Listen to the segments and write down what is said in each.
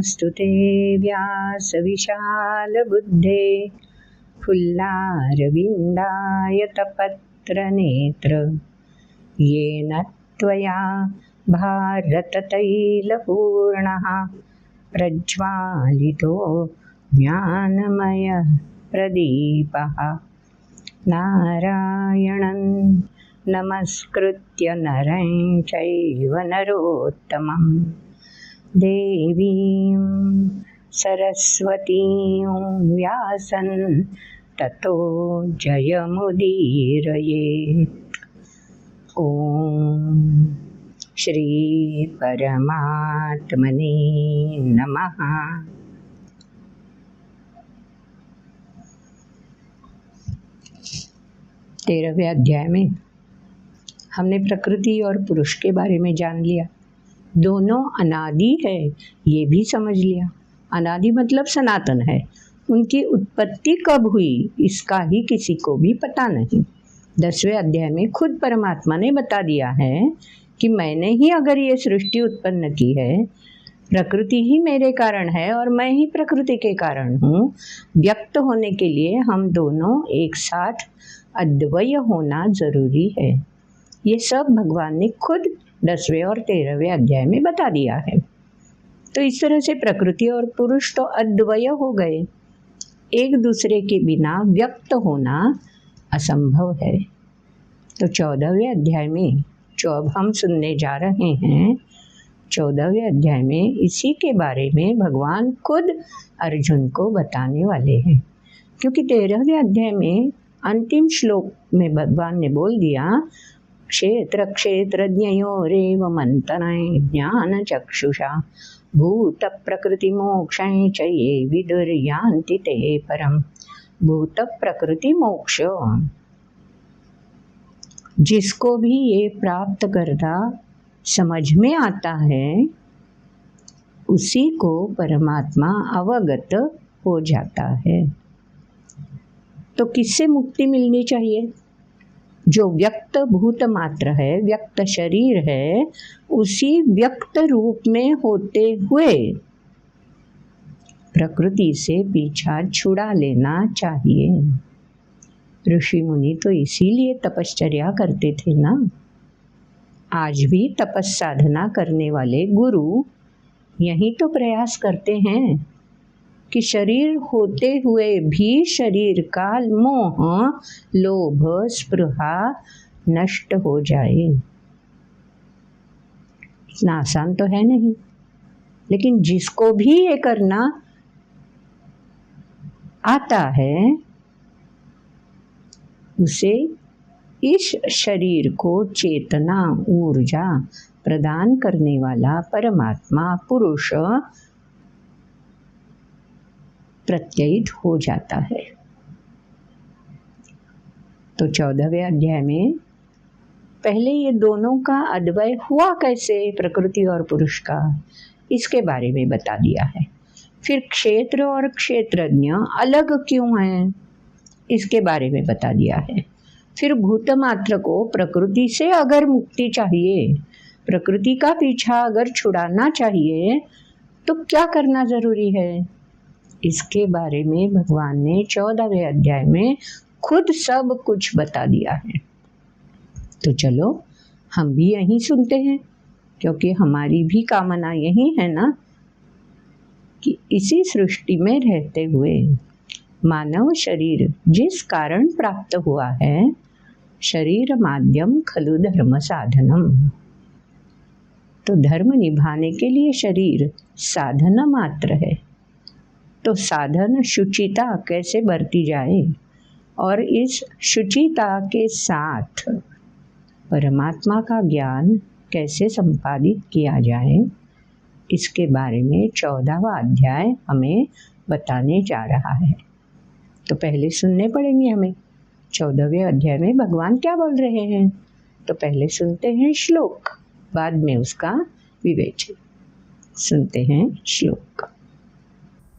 नमोऽस्तु ते व्यासविशालबुद्धे फुल्लारविन्दायतपत्रनेत्र येन त्वया भारततैलपूर्णः प्रज्वालितो ज्ञानमयः प्रदीपः नारायणं नमस्कृत्य नरं चैव नरोत्तमं देवीं सरस्वतीं व्यासं ततो जयमुदीरयेत्। ॐ श्री परमात्मने नमः। 13वें अध्याय में हमने प्रकृति और पुरुष के बारे में जान लिया। दोनों अनादि है ये भी समझ लिया। अनादि मतलब सनातन है। उनकी उत्पत्ति कब हुई इसका ही किसी को भी पता नहीं। 10वें अध्याय में खुद परमात्मा ने बता दिया है कि मैंने ही अगर ये सृष्टि उत्पन्न की है, प्रकृति ही मेरे कारण है और मैं ही प्रकृति के कारण हूँ। व्यक्त होने के लिए हम दोनों एक साथ अद्वय होना जरूरी है। ये सब भगवान ने खुद 10वें और 13वें अध्याय में बता दिया है। तो इस तरह से प्रकृति और पुरुष तो अद्वय हो गए। एक दूसरे के बिना व्यक्त होना असंभव है। तो 14वें अध्याय में जो अब हम सुनने जा रहे हैं, 14वें अध्याय में इसी के बारे में भगवान खुद अर्जुन को बताने वाले हैं। क्योंकि 13वें अध्याय में अंतिम श्लोक में भगवान ने बोल दिया, क्षेत्र क्षेत्रज्ञयोरेव मंतनै ज्ञान चक्षुषा भूत प्रकृति मोक्षं च ये विदुर्यान्ति ते परम। भूत प्रकृति मोक्ष, जिसको भी ये प्राप्त करना समझ में आता है उसी को परमात्मा अवगत हो जाता है। तो किससे मुक्ति मिलनी चाहिए? जो व्यक्त भूत मात्र है, व्यक्त शरीर है, उसी व्यक्त रूप में होते हुए प्रकृति से पीछा छुड़ा लेना चाहिए। ऋषि मुनि तो इसीलिए तपश्चर्या करते थे ना। आज भी तपस साधना करने वाले गुरु यही तो प्रयास करते हैं कि शरीर होते हुए भी शरीर का मोह, लोभ, स्पृहा नष्ट हो जाए। इतना आसान तो है नहीं, लेकिन जिसको भी ये करना आता है उसे इस शरीर को चेतना, ऊर्जा प्रदान करने वाला परमात्मा पुरुष प्रत्ययित हो जाता है। तो 14वें अध्याय में पहले ये दोनों का अद्वय हुआ कैसे, प्रकृति और पुरुष का, इसके बारे में बता दिया है। फिर क्षेत्र और क्षेत्रज्ञ अलग क्यों हैं इसके बारे में बता दिया है। फिर भूत मात्र को प्रकृति से अगर मुक्ति चाहिए, प्रकृति का पीछा अगर छुड़ाना चाहिए तो क्या करना जरूरी है, इसके बारे में भगवान ने 14वें अध्याय में खुद सब कुछ बता दिया है। तो चलो हम भी यही सुनते हैं, क्योंकि हमारी भी कामना यही है ना कि इसी सृष्टि में रहते हुए मानव शरीर जिस कारण प्राप्त हुआ है, शरीर माध्यम खलु धर्म साधनम। तो धर्म निभाने के लिए शरीर साधन मात्र है। तो साधन शुचिता कैसे बरती जाए और इस शुचिता के साथ परमात्मा का ज्ञान कैसे संपादित किया जाए, इसके बारे में 14वां अध्याय हमें बताने जा रहा है। तो पहले सुनने पड़ेंगे हमें 14वें अध्याय में भगवान क्या बोल रहे हैं। तो पहले सुनते हैं श्लोक, बाद में उसका विवेचन। सुनते हैं श्लोक।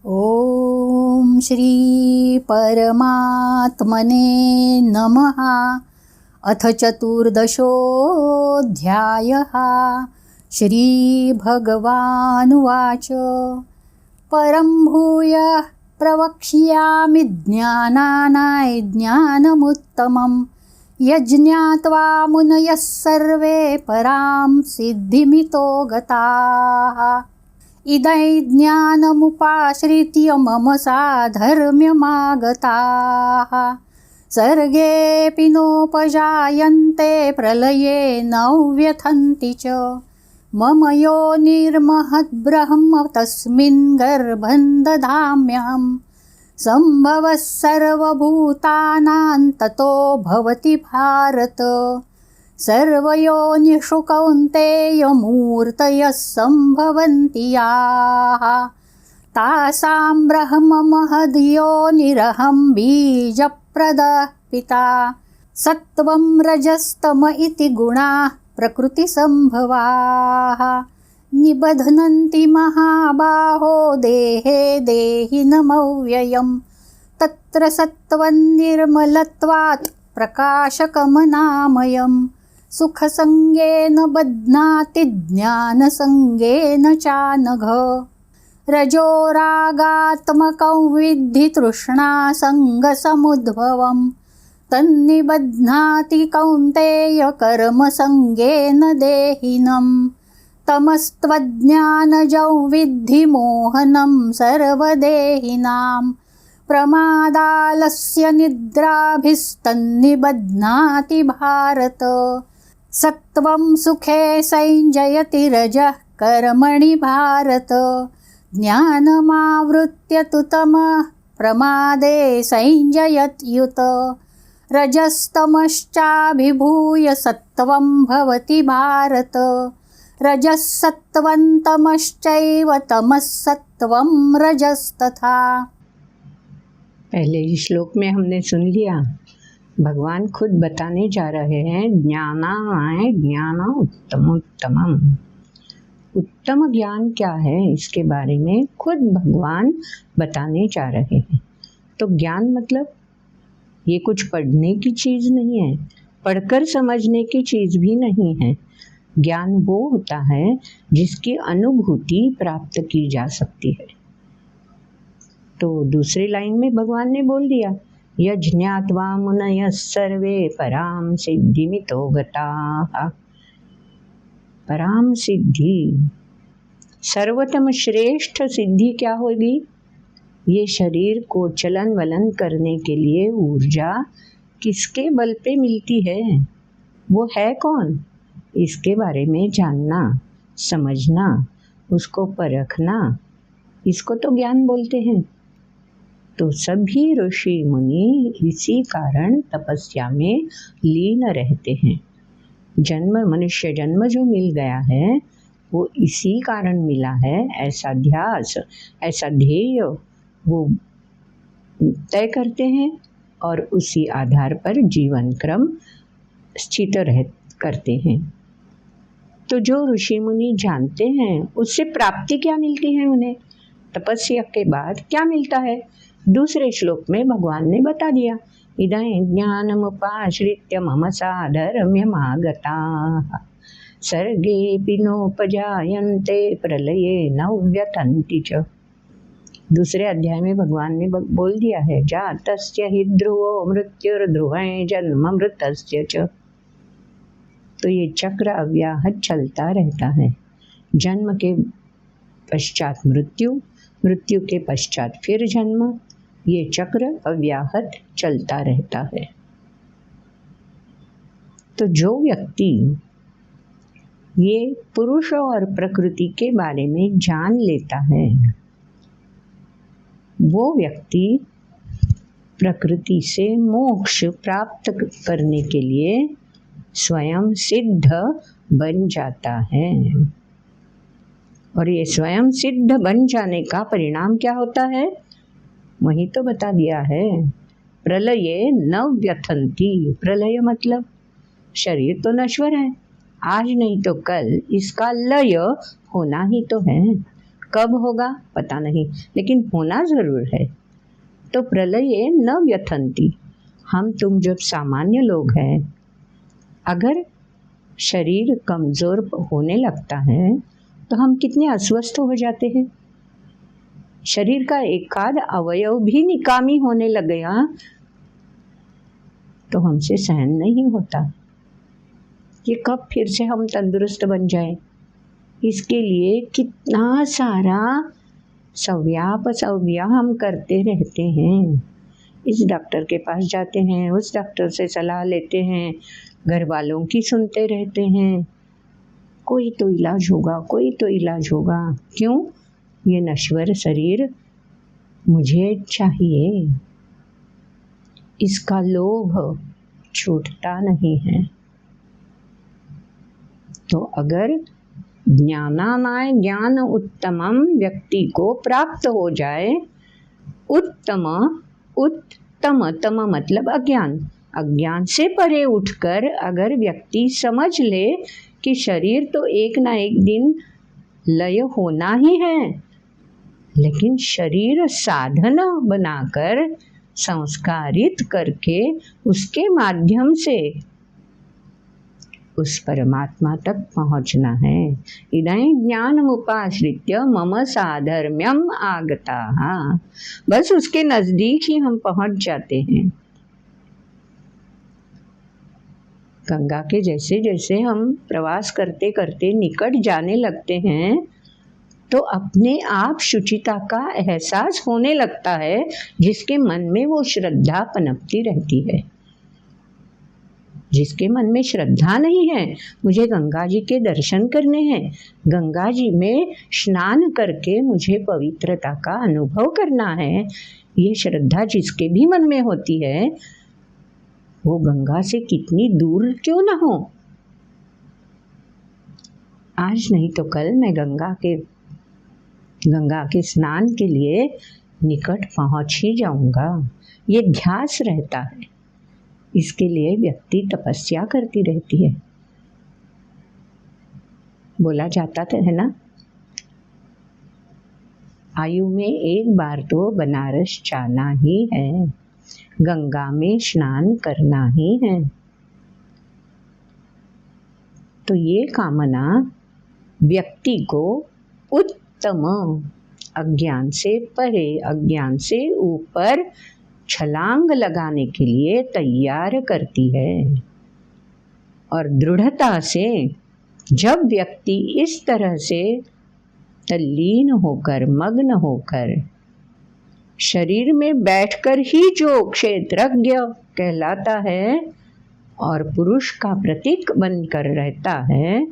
ओम श्री परमात्मने नमः। अथ चतुर्दशोऽध्यायः। श्रीभगवानुवाच परं भूय प्रवक्ष्यामि ज्ञानानाय ज्ञानमुत्तमं यज्ञात्वा मुनयः सर्वे परां सिद्धिमितो गताः। इदै ज्ञानमुपाश्रित्य मम साधर्म्यमागताः सर्गेऽपि नोपजायन्ते प्रलये न व्यथन्ति च। मम योनिर्महद्ब्रह्म तस्मिन् गर्भं दधाम्यहं सम्भवः सर्वभूतानां ततो भवति भारत। सर्वयोनिषु कौन्तेय मूर्तयः सम्भवन्ति याः तासां ब्रह्म महद्योनिरहं बीजप्रदः पिता। सत्त्वं रजस्तम इति गुणाः प्रकृतिसम्भवाः निबध्नन्ति महाबाहो देहे देहिनमव्ययम्। तत्र सत्त्वं निर्मलत्वात् प्रकाशकमनामयम् सुखसङ्गेन बध्नाति ज्ञानसङ्गेन चानघ। रजो रागात्मकं विद्धि तृष्णासङ्गसमुद्भवम् तन्निबध्नाति कौन्तेय कर्मसङ्गेन देहिनम्। तमस्त्वज्ञानजौ विद्धि मोहनं सर्वदेहिनां प्रमादालस्य निद्राभिस्तन्निबध्नाति भारत। सत्त्वं सुखे संजयति रजः कर्मणि भारत। ज्ञानमावृत्य तु तमः प्रमादे संजयत्युत। रजस्तमश्चाभिभूय सत्त्वं भवति भारत। रजः सत्त्वं तमश्चैव तमः सत्त्वं रजस्तथा। पहले ही श्लोक में हमने सुन लिया, भगवान खुद बताने जा रहे हैं ज्ञानाय ज्ञान उत्तमोत्तमम्। उत्तम ज्ञान क्या है इसके बारे में खुद भगवान बताने जा रहे हैं। तो ज्ञान मतलब ये कुछ पढ़ने की चीज़ नहीं है, पढ़कर समझने की चीज़ भी नहीं है। ज्ञान वो होता है जिसकी अनुभूति प्राप्त की जा सकती है। तो दूसरी लाइन में भगवान ने बोल दिया, यज्ञात्वा मुनयः सर्वे परां सिद्धिमितो गताः। पराम सिद्धि, सर्वोत्तम श्रेष्ठ सिद्धि क्या होगी? ये शरीर को चलन वलन करने के लिए ऊर्जा किसके बल पे मिलती है? वो है कौन? इसके बारे में जानना, समझना, उसको परखना, इसको तो ज्ञान बोलते हैं। तो सभी ऋषि मुनि इसी कारण तपस्या में लीन रहते हैं। जन्म, मनुष्य जन्म जो मिल गया है वो इसी कारण मिला है। ऐसा ध्यास, ऐसा ध्येय वो तय करते हैं और उसी आधार पर जीवन क्रम स्थित करते हैं। तो जो ऋषि मुनि जानते हैं उससे प्राप्ति क्या मिलती है उन्हें? तपस्या के बाद क्या मिलता है? दूसरे श्लोक में भगवान ने बता दिया, इदं ज्ञानमुपाश्रित्य मम साधर्म्यमागताः सर्गेऽपि नोपजायन्ते प्रलये न व्यथन्ति च। दूसरे अध्याय में भगवान ने बोल दिया है, जातस्य हि ध्रुवो मृत्युर्ध्रुवं जन्म मृतस्य च। तो ये चक्र अव्याहत चलता रहता है। जन्म के पश्चात मृत्यु, मृत्यु के पश्चात फिर जन्म, ये चक्र अव्याहत चलता रहता है। तो जो व्यक्ति ये पुरुष और प्रकृति के बारे में जान लेता है, वो व्यक्ति प्रकृति से मोक्ष प्राप्त करने के लिए स्वयं सिद्ध बन जाता है। और ये स्वयं सिद्ध बन जाने का परिणाम क्या होता है? वही तो बता दिया है, प्रलये न व्यथन्ति। प्रलय मतलब शरीर तो नश्वर है, आज नहीं तो कल इसका लय होना ही तो है। कब होगा पता नहीं, लेकिन होना जरूर है। तो प्रलये न व्यथन्ति। हम तुम जब सामान्य लोग हैं, अगर शरीर कमज़ोर होने लगता है तो हम कितने अस्वस्थ हो जाते हैं। शरीर का एकाध अवयव भी निकामी होने लग गया तो हमसे सहन नहीं होता। ये कब फिर से हम तंदुरुस्त बन जाए, इसके लिए कितना सारा सव्या हम करते रहते हैं। इस डॉक्टर के पास जाते हैं, उस डॉक्टर से सलाह लेते हैं, घर वालों की सुनते रहते हैं, कोई तो इलाज होगा, कोई तो इलाज होगा। क्यों? ये नश्वर शरीर मुझे चाहिए, इसका लोभ छूटता नहीं है। तो अगर ज्ञानानाय ज्ञान उत्तमम व्यक्ति को प्राप्त हो जाए, उत्तम तम मतलब अज्ञान, अज्ञान से परे उठकर अगर व्यक्ति समझ ले कि शरीर तो एक ना एक दिन लय होना ही है, लेकिन शरीर साधन बनाकर संस्कारित करके उसके माध्यम से उस परमात्मा तक पहुंचना है। इदं ज्ञानमुपाश्रित्य मम साधर्म्यम आगताः, बस उसके नजदीक ही हम पहुंच जाते हैं। गंगा के जैसे जैसे हम प्रवास करते करते निकट जाने लगते हैं तो अपने आप शुचिता का एहसास होने लगता है, जिसके मन में वो श्रद्धा पनपती रहती है। जिसके मन में श्रद्धा नहीं है, मुझे गंगा जी के दर्शन करने हैं, गंगा जी में स्नान करके मुझे पवित्रता का अनुभव करना है, ये श्रद्धा जिसके भी मन में होती है, वो गंगा से कितनी दूर क्यों ना हो, आज नहीं तो कल मैं गंगा के स्नान के लिए निकट पहुंच ही जाऊंगा। ये ध्यास रहता है। इसके लिए व्यक्ति तपस्या करती रहती है। बोला जाता है ना, आयु में एक बार तो बनारस जाना ही है, गंगा में स्नान करना ही है। तो ये कामना व्यक्ति को उत्तम, अज्ञान से परे, अज्ञान से ऊपर छलांग लगाने के लिए तैयार करती है। और दृढ़ता से जब व्यक्ति इस तरह से तल्लीन होकर, मग्न होकर, शरीर में बैठकर ही जो क्षेत्रज्ञ कहलाता है और पुरुष का प्रतीक बनकर रहता है,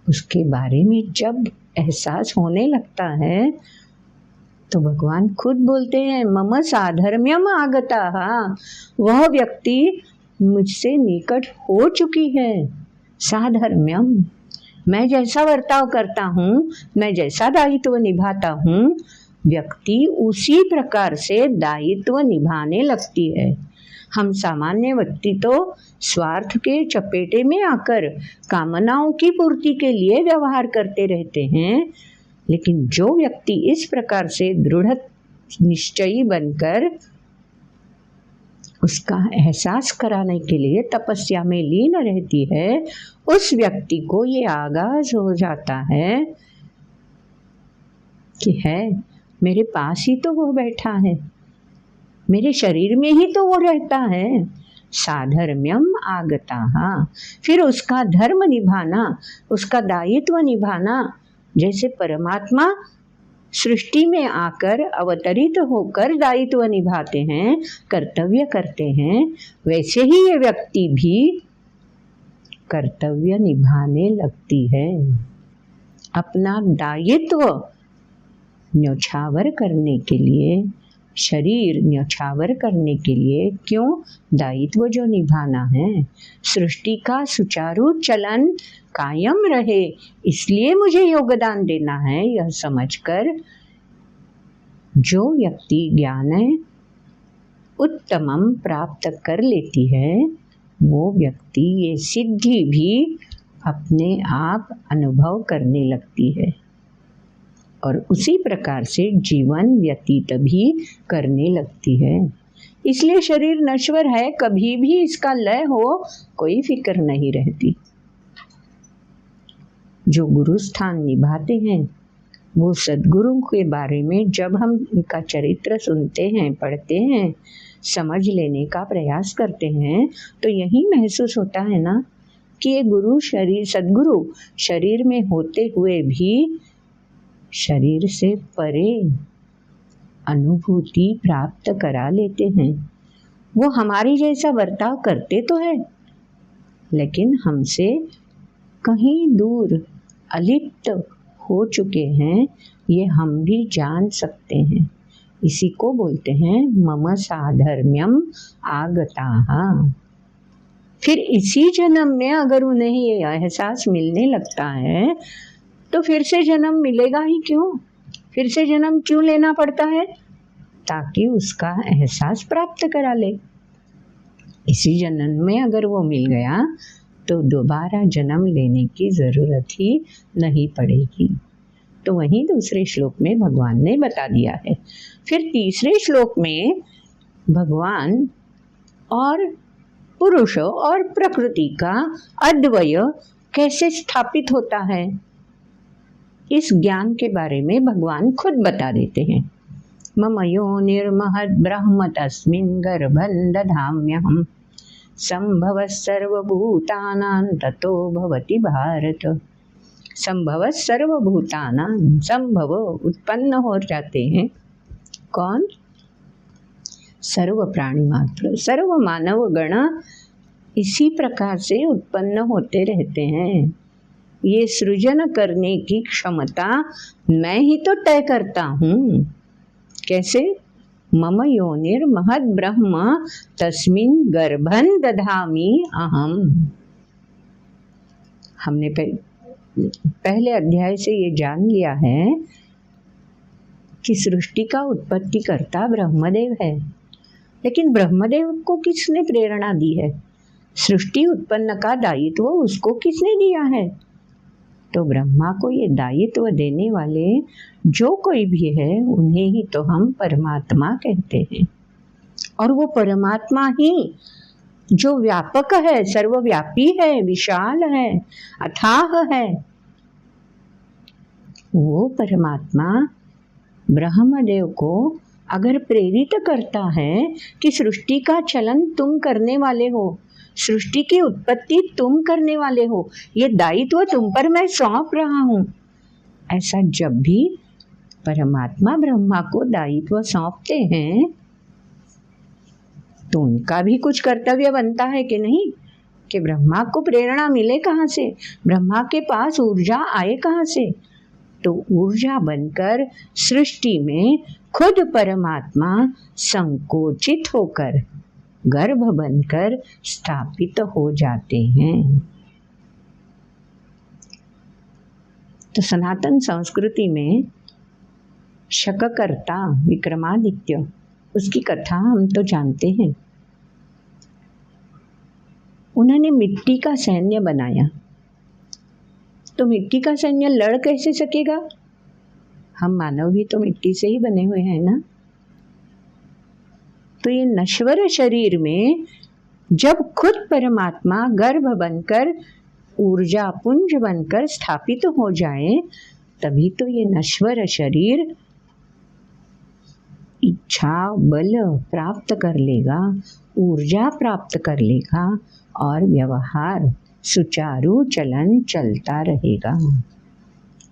उसके बारे में जब एहसास होने लगता है तो भगवान खुद बोलते हैं, मम साधर्म्यम आगताः, वह व्यक्ति मुझसे निकट हो चुकी है। साधर्म्यम, मैं जैसा वर्ताव करता हूँ, मैं जैसा दायित्व निभाता हूँ, व्यक्ति उसी प्रकार से दायित्व निभाने लगती है। हम सामान्य व्यक्ति तो स्वार्थ के चपेटे में आकर कामनाओं की पूर्ति के लिए व्यवहार करते रहते हैं, लेकिन जो व्यक्ति इस प्रकार से दृढ़ निश्चयी बनकर उसका एहसास कराने के लिए तपस्या में लीन रहती है, उस व्यक्ति को ये आगाज हो जाता है कि है मेरे पास ही तो वो बैठा है, मेरे शरीर में ही तो वो रहता है। साधर्म्यम आगताः, फिर उसका धर्म निभाना, उसका दायित्व निभाना, जैसे परमात्मा सृष्टि में आकर अवतरित होकर दायित्व निभाते हैं, कर्तव्य करते हैं, वैसे ही ये व्यक्ति भी कर्तव्य निभाने लगती है। अपना दायित्व न्योछावर करने के लिए, शरीर न्योछावर करने के लिए, क्यों? दायित्व जो निभाना है, सृष्टि का सुचारू चलन कायम रहे, इसलिए मुझे योगदान देना है। यह समझकर जो व्यक्ति ज्ञान उत्तमम प्राप्त कर लेती है, वो व्यक्ति ये सिद्धि भी अपने आप अनुभव करने लगती है और उसी प्रकार से जीवन व्यतीत भी करने लगती है। इसलिए शरीर नश्वर है, कभी भी इसका लय हो कोई फिक्र नहीं रहती। जो गुरु स्थान निभाते हैं वो सद्गुरु के बारे में जब हम उनका चरित्र सुनते हैं, पढ़ते हैं, समझ लेने का प्रयास करते हैं, तो यही महसूस होता है ना कि ये गुरु शरीर, सद्गुरु शरीर में होते हुए भी शरीर से परे अनुभूति प्राप्त करा लेते हैं। वो हमारी जैसा बर्ताव करते तो है, लेकिन हमसे कहीं दूर अलिप्त हो चुके हैं, ये हम भी जान सकते हैं। इसी को बोलते हैं मम साधर्म्यम आगताहा। फिर इसी जन्म में अगर उन्हें ये एहसास मिलने लगता है तो फिर से जन्म मिलेगा ही क्यों? फिर से जन्म क्यों लेना पड़ता है? ताकि उसका एहसास प्राप्त करा ले। इसी जन्म में अगर वो मिल गया तो दोबारा जन्म लेने की ज़रूरत ही नहीं पड़ेगी। तो वहीं दूसरे श्लोक में भगवान ने बता दिया है। फिर तीसरे श्लोक में भगवान और पुरुष और प्रकृति का अद्वय कैसे स्थापित होता है, इस ज्ञान के बारे में भगवान खुद बता देते हैं। मम योनिर्महद् ब्रह्म तस्मिन् गर्भं दधाम्यहम् संभव सर्वभूतानां ततो भवति भारत। संभव सर्वभूतानां, संभव उत्पन्न हो जाते हैं कौन? सर्व प्राणी मात्र, सर्व मानव गण इसी प्रकार से उत्पन्न होते रहते हैं। ये सृजन करने की क्षमता मैं ही तो तय करता हूँ। कैसे? मम योनिर महद् ब्रह्म तस्मिन् गर्भं दधामि अहम। हमने पहले अध्याय से ये जान लिया है कि सृष्टि का उत्पत्ति करता ब्रह्मदेव है, लेकिन ब्रह्मदेव को किसने प्रेरणा दी है? सृष्टि उत्पन्न का दायित्व उसको किसने दिया है? तो ब्रह्मा को ये दायित्व देने वाले जो कोई भी है उन्हें ही तो हम परमात्मा कहते हैं। और वो परमात्मा ही जो व्यापक है, सर्वव्यापी है, विशाल है, अथाह है, वो परमात्मा ब्रह्मदेव को अगर प्रेरित करता है कि सृष्टि का चलन तुम करने वाले हो, सृष्टि की उत्पत्ति तुम करने वाले हो, ये दायित्व तुम पर मैं सौंप रहा हूँ, ऐसा जब भी परमात्मा ब्रह्मा को दायित्व सौंपते हैं तो उनका भी कुछ कर्तव्य बनता है कि नहीं? कि ब्रह्मा को प्रेरणा मिले कहाँ से, ब्रह्मा के पास ऊर्जा आए कहाँ से? तो ऊर्जा बनकर सृष्टि में खुद परमात्मा संकोचित होकर गर्भ बनकर स्थापित हो जाते हैं। तो सनातन संस्कृति में शककर्ता विक्रमादित्य, उसकी कथा हम तो जानते हैं। उन्होंने मिट्टी का सैन्य बनाया, तो मिट्टी का सैन्य लड़ कैसे सकेगा? हम मानव भी तो मिट्टी से ही बने हुए हैं ना। तो ये नश्वर शरीर में जब खुद परमात्मा गर्भ बनकर ऊर्जा पुंज बनकर स्थापित हो जाए, तभी तो ये नश्वर शरीर इच्छा बल प्राप्त कर लेगा, ऊर्जा प्राप्त कर लेगा और व्यवहार सुचारू चलन चलता रहेगा।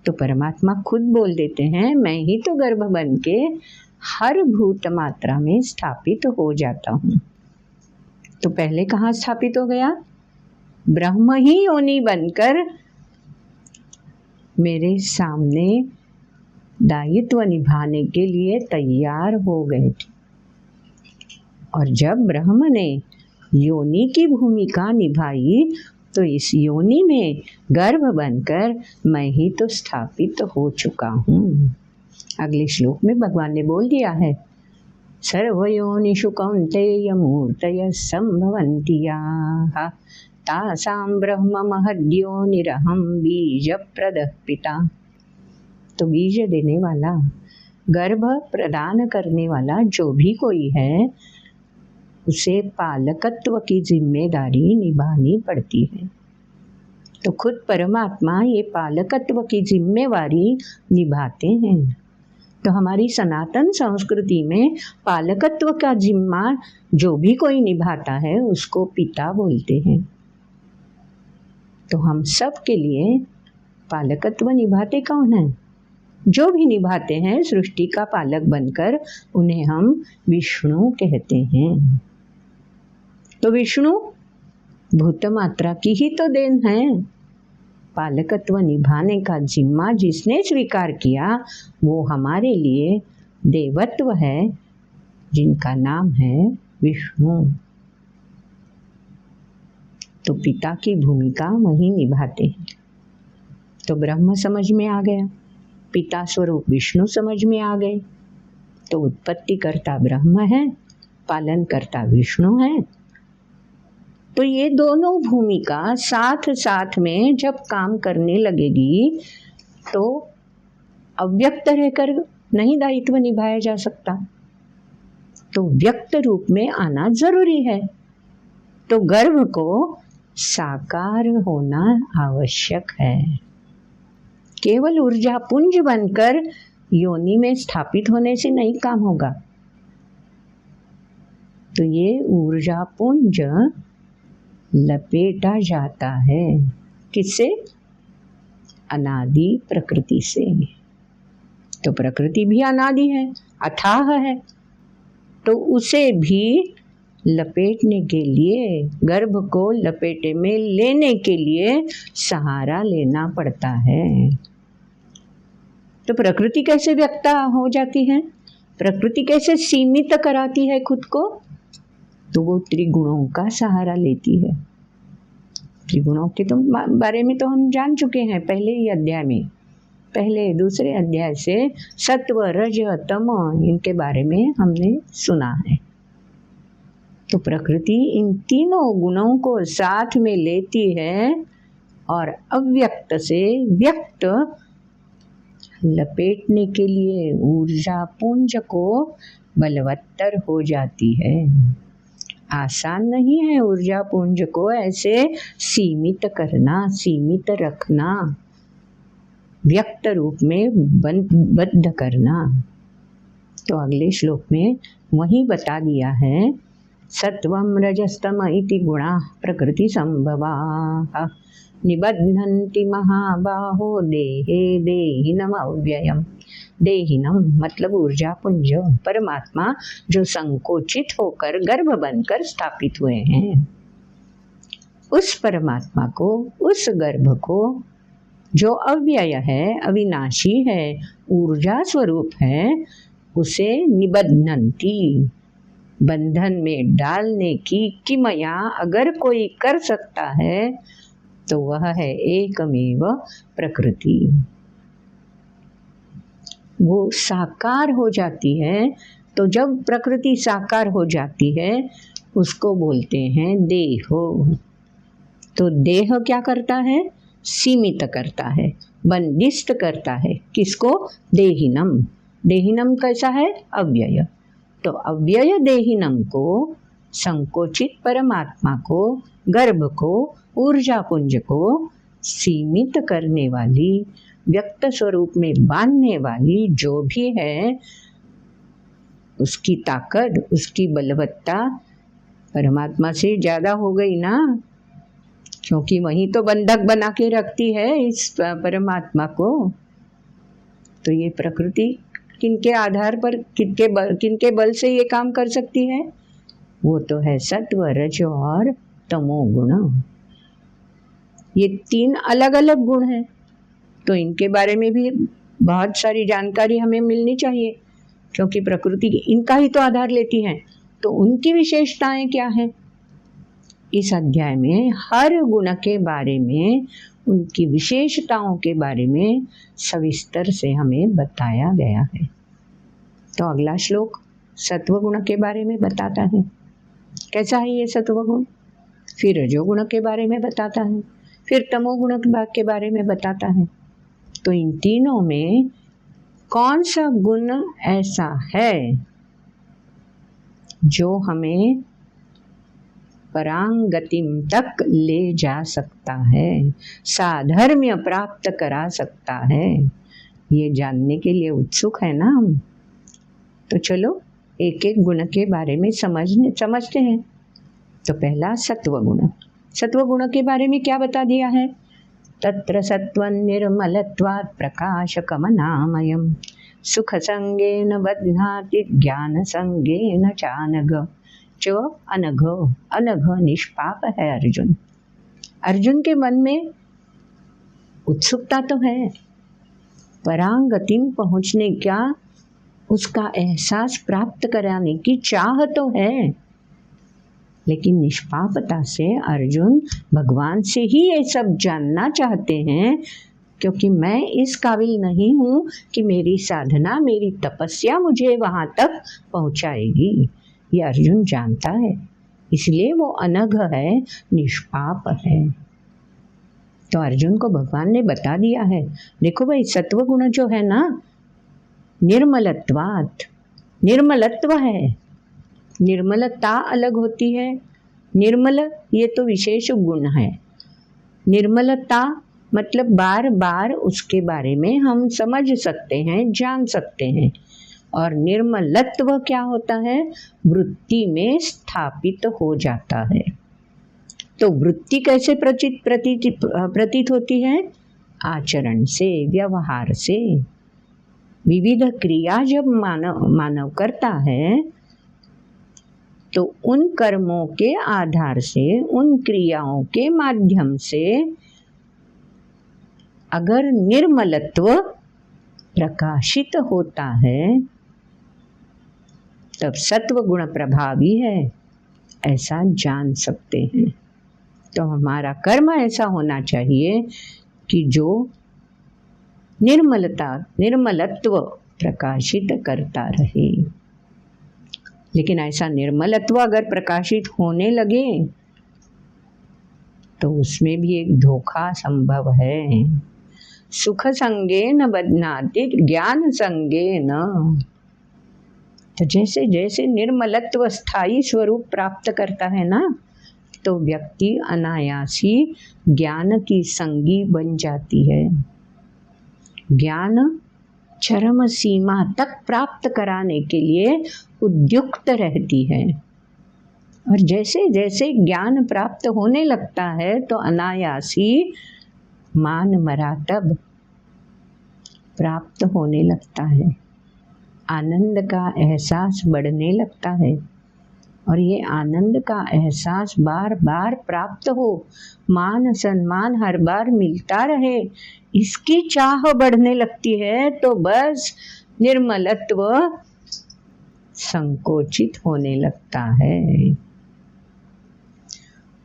तो परमात्मा खुद बोल देते हैं, मैं ही तो गर्भ बन के हर भूत मात्रा में स्थापित हो जाता हूँ। तो पहले कहाँ स्थापित हो गया? ब्रह्म ही योनि बनकर मेरे सामने दायित्व निभाने के लिए तैयार हो गए थे। और जब ब्रह्म ने योनि की भूमिका निभाई तो इस योनि में गर्भ बनकर मैं ही तो स्थापित हो चुका हूँ। अगले श्लोक में भगवान ने बोल दिया है, सर्वयोनिषु कौन्तेय मूर्तयः सम्भवन्ति याः तासां ब्रह्म महद्योनिरहं बीजप्रदः पिता। तो बीज देने वाला, गर्भ प्रदान करने वाला जो भी कोई है, उसे पालकत्व की जिम्मेदारी निभानी पड़ती है। तो खुद परमात्मा ये पालकत्व की जिम्मेवारी निभाते हैं। तो हमारी सनातन संस्कृति में पालकत्व का जिम्मा जो भी कोई निभाता है उसको पिता बोलते हैं। तो हम सब के लिए पालकत्व निभाते कौन है? जो भी निभाते हैं सृष्टि का पालक बनकर, उन्हें हम विष्णु कहते हैं। तो विष्णु भूत मात्रा की ही तो देन है। पालकत्व निभाने का जिम्मा जिसने स्वीकार किया वो हमारे लिए देवत्व है, जिनका नाम है विष्णु। तो पिता की भूमिका वही निभाते हैं। तो ब्रह्म समझ में आ गया, पिता स्वरूप विष्णु समझ में आ गए। तो उत्पत्ति करता ब्रह्म है, पालन करता विष्णु है। तो ये दोनों भूमिका साथ साथ में जब काम करने लगेगी तो अव्यक्त रहकर नहीं दायित्व निभाया जा सकता, तो व्यक्त रूप में आना जरूरी है। तो गर्भ को साकार होना आवश्यक है। केवल ऊर्जा पुंज बनकर योनि में स्थापित होने से नहीं काम होगा। तो ये ऊर्जा पुंज लपेटा जाता है किससे? अनादि प्रकृति से। तो प्रकृति भी अनादि है, अथाह है, तो उसे भी लपेटने के लिए, गर्भ को लपेटे में लेने के लिए सहारा लेना पड़ता है। तो प्रकृति कैसे व्यक्त हो जाती है? प्रकृति कैसे सीमित कराती है खुद को? तो वो त्रिगुणों का सहारा लेती है। त्रिगुणों के तो बारे में तो हम जान चुके हैं पहले ही अध्याय में, पहले दूसरे अध्याय से सत्व रज तम इनके बारे में हमने सुना है। तो प्रकृति इन तीनों गुणों को साथ में लेती है और अव्यक्त से व्यक्त लपेटने के लिए ऊर्जा पुंज को बलवत्तर हो जाती है। आसान नहीं है ऊर्जा पुंज को ऐसे सीमित करना, सीमित रखना, व्यक्त रूप में बद्ध करना। तो अगले श्लोक में वही बता दिया है, सत्वं रजस्तम इति गुणा प्रकृति संभवा निबध्नन्ति महाबाहो देहे देहिनम अव्ययम्। देहिनम मतलब ऊर्जा पुंज, परमात्मा जो संकोचित होकर गर्भ बनकर स्थापित हुए हैं, उस परमात्मा को, उस गर्भ को जो अव्यय है, अविनाशी है, ऊर्जा स्वरूप है, उसे निबध्नन्ति बंधन में डालने की किमया अगर कोई कर सकता है तो वह है एकमेव प्रकृति। वो साकार हो जाती है। तो जब प्रकृति साकार हो जाती है उसको बोलते हैं देहो। तो देह क्या करता है? सीमित करता है, बंदिष्ट करता है। किसको? देहिनम। देहिनम कैसा है? अव्यय। तो अव्यय देहिनम को, संकोचित परमात्मा को, गर्भ को, ऊर्जा पुंज को सीमित करने वाली, व्यक्त स्वरूप में बांधने वाली जो भी है, उसकी ताकत, उसकी बलवत्ता परमात्मा से ज़्यादा हो गई ना, क्योंकि वही तो बंधक बना के रखती है इस परमात्मा को। तो ये प्रकृति किनके आधार पर, किनके बल से ये काम कर सकती है? वो तो है सत्व, रज और तमोगुण। ये तीन अलग अलग गुण हैं, तो इनके बारे में भी बहुत सारी जानकारी हमें मिलनी चाहिए, क्योंकि प्रकृति इनका ही तो आधार लेती है। तो उनकी विशेषताएं क्या हैं? इस अध्याय में हर गुण के बारे में, उनकी विशेषताओं के बारे में सविस्तर से हमें बताया गया है। तो अगला श्लोक सत्वगुण के बारे में बताता है, कैसा है ये सत्वगुण। फिर रजोगुण के बारे में बताता है, फिर तमोगुण के बारे में बताता है। तो इन तीनों में कौन सा गुण ऐसा है जो हमें परांगतिम तक ले जा सकता है, साधर्म्य प्राप्त करा सकता है। ये जानने के लिए उत्सुक है ना हम। तो चलो एक एक गुण के बारे में समझते हैं। तो पहला सत्व गुण। सत्व गुण के बारे में क्या बता दिया है? तत्र सत्वं निर्मलत्वात् प्रकाशकमनामयम् सुख संगेन बध्नाति ज्ञान संगेन चानघ। जो अनघ अनघ निष्पाप है अर्जुन। अर्जुन के मन में उत्सुकता तो है, परांगतिम पहुंचने का, उसका एहसास प्राप्त कराने की चाह तो है, लेकिन निष्पापता से अर्जुन भगवान से ही ये सब जानना चाहते हैं, क्योंकि मैं इस काबिल नहीं हूँ कि मेरी साधना, मेरी तपस्या मुझे वहाँ तक पहुँचाएगी। ये अर्जुन जानता है, इसलिए वो अनघ है, निष्पाप है। तो अर्जुन को भगवान ने बता दिया है, देखो भाई सत्व गुण जो है ना, निर्मलत्वात्, निर्मलत्व है। निर्मलता अलग होती है। निर्मल ये तो विशेष गुण है। निर्मलता मतलब बार बार उसके बारे में हम समझ सकते हैं, जान सकते हैं। और निर्मलत्व क्या होता है? वृत्ति में स्थापित हो जाता है। तो वृत्ति कैसे प्रतीत होती है? आचरण से, व्यवहार से। विविध क्रिया जब मानव करता है तो उन कर्मों के आधार से, उन क्रियाओं के माध्यम से अगर निर्मलत्व प्रकाशित होता है तब सत्व गुण प्रभावी है, ऐसा जान सकते हैं। तो हमारा कर्म ऐसा होना चाहिए कि जो निर्मलत्व प्रकाशित करता रहे। लेकिन ऐसा निर्मलत्व अगर प्रकाशित होने लगे तो उसमें भी एक धोखा संभव है। सुख संगेन बध्नाति ज्ञान संगेन। तो जैसे जैसे निर्मलत्व स्थायी स्वरूप प्राप्त करता है ना, तो व्यक्ति अनायासी ज्ञान की संगी बन जाती है। ज्ञान चरम सीमा तक प्राप्त कराने के लिए उद्युक्त रहती है। और जैसे जैसे ज्ञान प्राप्त होने लगता है तो अनायासी मान मरातब प्राप्त होने लगता है, आनंद का एहसास बढ़ने लगता है। और ये आनंद का एहसास बार बार प्राप्त हो, मान सम्मान हर बार मिलता रहे, इसकी चाह बढ़ने लगती है। तो बस निर्मलत्व संकोचित होने लगता है।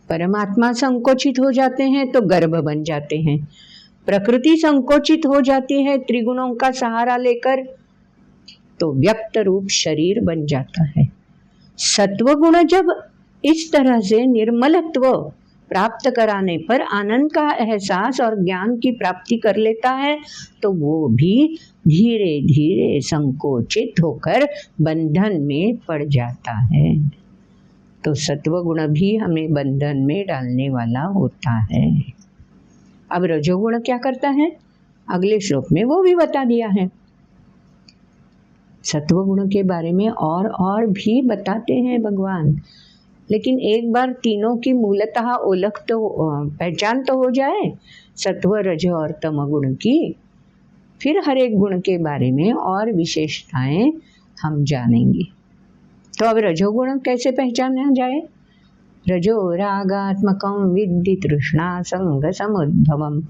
परमात्मा संकोचित हो जाते हैं तो गर्भ बन जाते हैं। प्रकृति संकोचित हो जाती है त्रिगुणों का सहारा लेकर, तो व्यक्त रूप शरीर बन जाता है। सत्व गुण जब इस तरह से निर्मलत्व प्राप्त कराने पर आनंद का एहसास और ज्ञान की प्राप्ति कर लेता है, तो वो भी धीरे धीरे संकोचित होकर बंधन में पड़ जाता है। तो सत्व गुण भी हमें बंधन में डालने वाला होता है। अब रजोगुण क्या करता है? अगले श्लोक में वो भी बता दिया है। सत्व गुण के बारे में और भी बताते हैं भगवान, लेकिन एक बार तीनों की मूलतः ओलख तो पहचान तो हो जाए, सत्व रज और तम गुण की, फिर हर एक गुण के बारे में और विशेषताएं हम जानेंगे। तो अब रजोगुण कैसे पहचाना जाए? रजो रागात्मकं विद्धि तृष्णा संग समुद्भवम्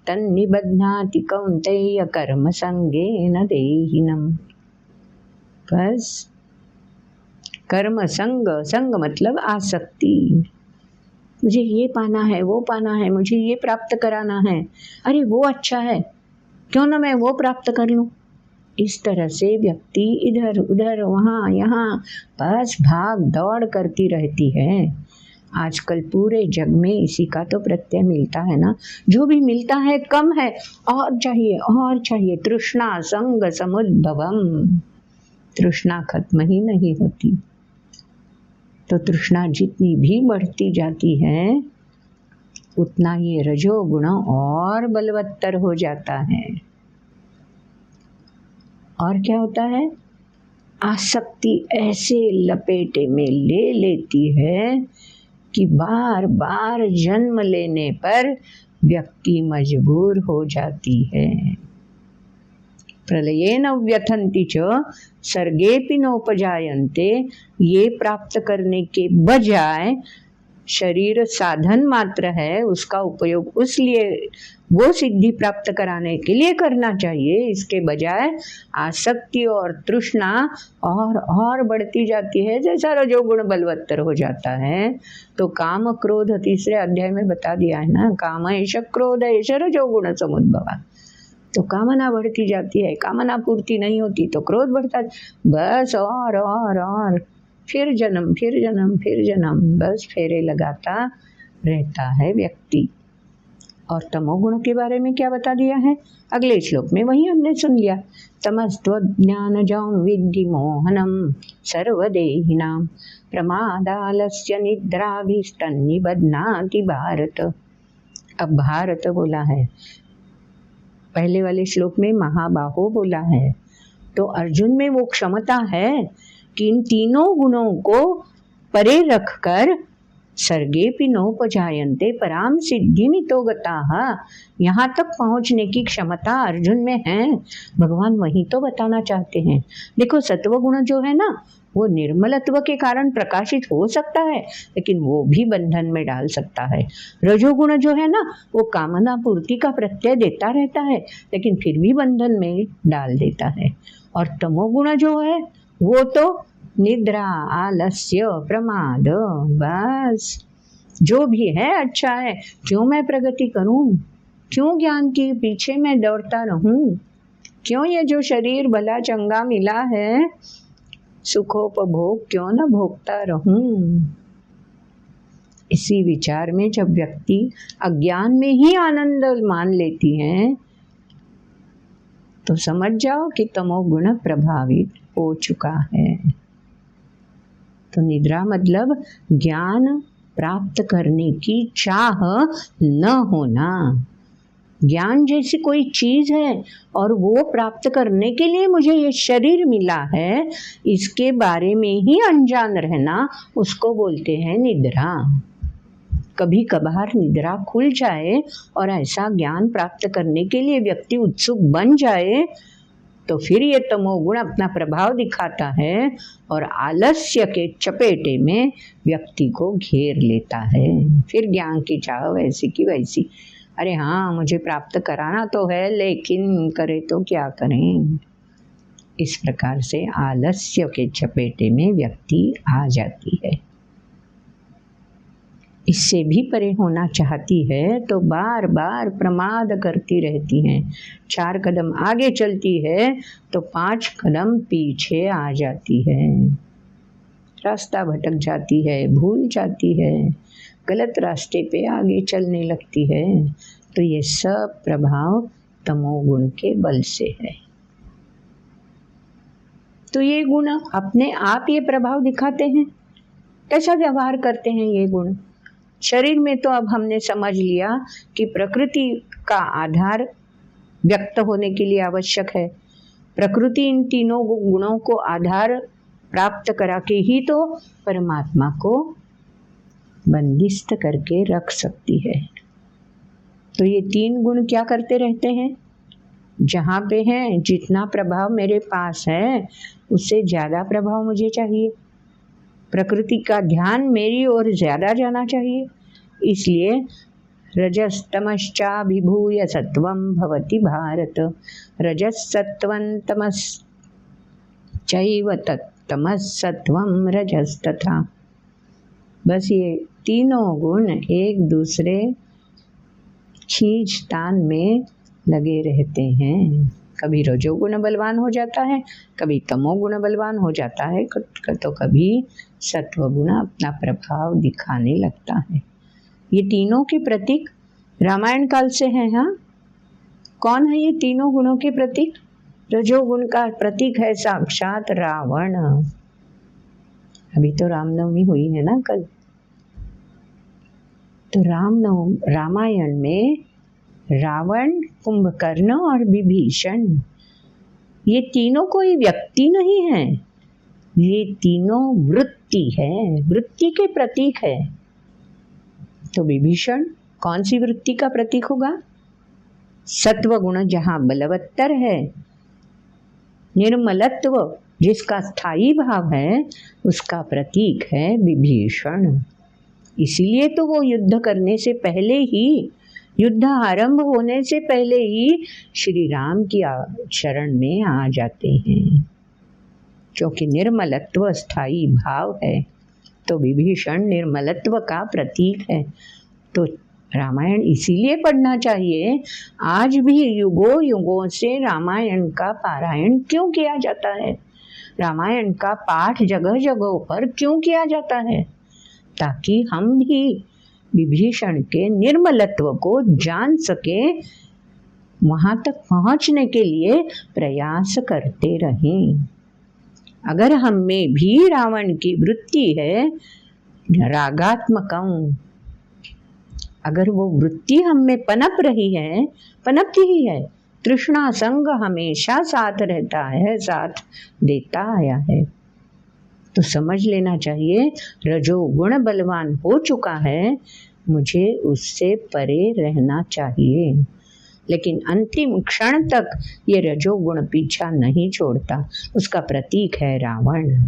तन्निबध्नाति कौन्तेय कर्म संगेन देहिनम्। बस कर्म संग, संग मतलब आसक्ति। मुझे ये पाना है, वो पाना है, मुझे ये प्राप्त कराना है, अरे वो अच्छा है, क्यों ना मैं वो प्राप्त कर लूं। इस तरह से व्यक्ति इधर उधर वहाँ यहाँ बस भाग दौड़ करती रहती है। आजकल पूरे जग में इसी का तो प्रत्यय मिलता है ना। जो भी मिलता है कम है, और चाहिए और चाहिए। तृष्णा संग समुद्भवम्, तृष्णा खत्म ही नहीं होती। तो तो तृष्णा जितनी भी बढ़ती जाती है उतना ये रजोगुण और बलवत्तर हो जाता है। और क्या होता है, आसक्ति ऐसे लपेटे में ले लेती है कि बार बार जन्म लेने पर व्यक्ति मजबूर हो जाती है। प्रलयेन व्यथन्ति च सर्गेपि नोपजायन्ते, ये प्राप्त करने के बजाय शरीर साधन मात्र है, उसका उपयोग उसलिए वो सिद्धि प्राप्त कराने के लिए करना चाहिए, इसके बजाय आसक्ति और तृष्णा और बढ़ती जाती है। जैसा रजोगुण बलवत्तर हो जाता है तो काम क्रोध तीसरे अध्याय में बता दिया है ना, काम ऐश क्रोध ऐश रजोगुण समुद्भवा। तो कामना बढ़ती जाती है, कामना पूर्ति नहीं होती तो क्रोध बढ़ता, बस और फिर जन्म फिर जन्म फिर जन्म, बस फेरे लगाता रहता है व्यक्ति। और तमोगुण के बारे में क्या बता दिया है अगले श्लोक में, वही हमने सुन लिया। तमस्त्वज्ञानजं विद्धि मोहनम सर्वदेहिनां प्रमादालस्य निद्राभिस्तन्निबध्नाति भारत। अब भारत बोला है, पहले वाले श्लोक में महाबाहो बोला है। तो अर्जुन में वो क्षमता है कि इन तीनों गुणों को परे रखकर सर्गेपि नोपजायन्ते पराम सिद्धिमितो गताः, यहाँ तक पहुँचने की क्षमता अर्जुन में है। भगवान वही तो बताना चाहते हैं। देखो सत्व गुण जो है ना, वो निर्मलत्व के कारण प्रकाशित हो सकता है, लेकिन वो भी बंधन में डाल सकता है। रजोगुण जो है ना, वो कामना पूर्ति का प्रत्यय देता रहता है, लेकिन फिर भी बंधन में डाल देता है। और तमोगुण जो है वो तो निद्रा, आलस्य, प्रमाद, बस जो भी है अच्छा है, क्यों मैं प्रगति करूं, क्यों ज्ञान के पीछे मैं दौड़ता रहूं, क्यों ये जो शरीर भला चंगा मिला है सुखोपभोग क्यों न भोगता रहूं। इसी विचार में जब व्यक्ति अज्ञान में ही आनंद मान लेती है तो समझ जाओ कि तमोगुण प्रभावित हो चुका है। तो निद्रा मतलब ज्ञान प्राप्त करने की चाह न होना। ज्ञान जैसी कोई चीज है और वो प्राप्त करने के लिए मुझे ये शरीर मिला है, इसके बारे में ही अनजान रहना, उसको बोलते हैं निद्रा। कभी कभार निद्रा खुल जाए और ऐसा ज्ञान प्राप्त करने के लिए व्यक्ति उत्सुक बन जाए तो फिर ये तमोगुण अपना प्रभाव दिखाता है और आलस्य के चपेटे में व्यक्ति को घेर लेता है। फिर ज्ञान की चाह वैसी की वैसी, अरे हाँ मुझे प्राप्त कराना तो है लेकिन करे तो क्या करें। इस प्रकार से आलस्य के चपेटे में व्यक्ति आ जाती है। इससे भी परे होना चाहती है तो बार बार प्रमाद करती रहती हैं। 4 कदम आगे चलती है तो 5 कदम पीछे आ जाती है, रास्ता भटक जाती है, भूल जाती है, गलत रास्ते पे आगे चलने लगती है। तो ये सब प्रभाव तमोगुण के बल से है। तो ये गुण अपने आप ये प्रभाव दिखाते हैं। कैसा व्यवहार करते हैं ये गुण? शरीर में तो अब हमने समझ लिया कि प्रकृति का आधार व्यक्त होने के लिए आवश्यक है। प्रकृति इन तीनों गुणों को आधार प्राप्त करा के ही तो परमात्मा को बंदिस्त करके रख सकती है। तो ये 3 गुण क्या करते रहते हैं? जहाँ पे हैं जितना प्रभाव मेरे पास है उससे ज़्यादा प्रभाव मुझे चाहिए, प्रकृति का ध्यान मेरी ओर ज्यादा जाना चाहिए। इसलिए रजस्तमश्चाभिभूय सत्वं भवति भारत, रजसत्वं तमश्चैव तमसत्वं रजस्तथा। बस ये तीनों गुण एक दूसरे खींचतान में लगे रहते हैं। कभी रजोगुण बलवान हो जाता है, कभी तमोगुण बलवान हो जाता है, तो कभी सत्वगुण अपना प्रभाव दिखाने लगता है। ये तीनों के प्रतीक रामायण काल से हैं। हाँ, कौन है ये तीनों गुणों के प्रतीक? रजोगुण का प्रतीक है साक्षात रावण। अभी तो रामनवमी हुई है ना कल। तो रामायण में रावण, कुंभकर्ण और विभीषण, ये तीनों कोई व्यक्ति नहीं है, ये तीनों वृत्ति है, वृत्ति के प्रतीक है। तो विभीषण कौन सी वृत्ति का प्रतीक होगा? सत्व गुण जहाँ बलवत्तर है, निर्मलत्व जिसका स्थायी भाव है, उसका प्रतीक है विभीषण। इसीलिए तो वो युद्ध करने से पहले ही, युद्ध आरंभ होने से पहले ही श्री राम की शरण में आ जाते हैं, क्योंकि निर्मलत्व स्थायी भाव है। तो विभीषण निर्मलत्व का प्रतीक है। तो रामायण इसीलिए पढ़ना चाहिए। आज भी युगों युगों से रामायण का पारायण क्यों किया जाता है, रामायण का पाठ जगह जगह पर क्यों किया जाता है? ताकि हम भी विभीषण के निर्मलत्व को जान सके, वहां तक पहुंचने के लिए प्रयास करते रहें। अगर हम में भी रावण की वृत्ति है, रागात्मकं, अगर वो वृत्ति हम में पनप रही है, पनपती ही है, तृष्णा संग हमेशा साथ रहता है, साथ देता आया है, तो समझ लेना चाहिए रजोगुण बलवान हो चुका है, मुझे उससे परे रहना चाहिए। लेकिन अंतिम क्षण तक ये रजोगुण पीछा नहीं छोड़ता। उसका प्रतीक है रावण।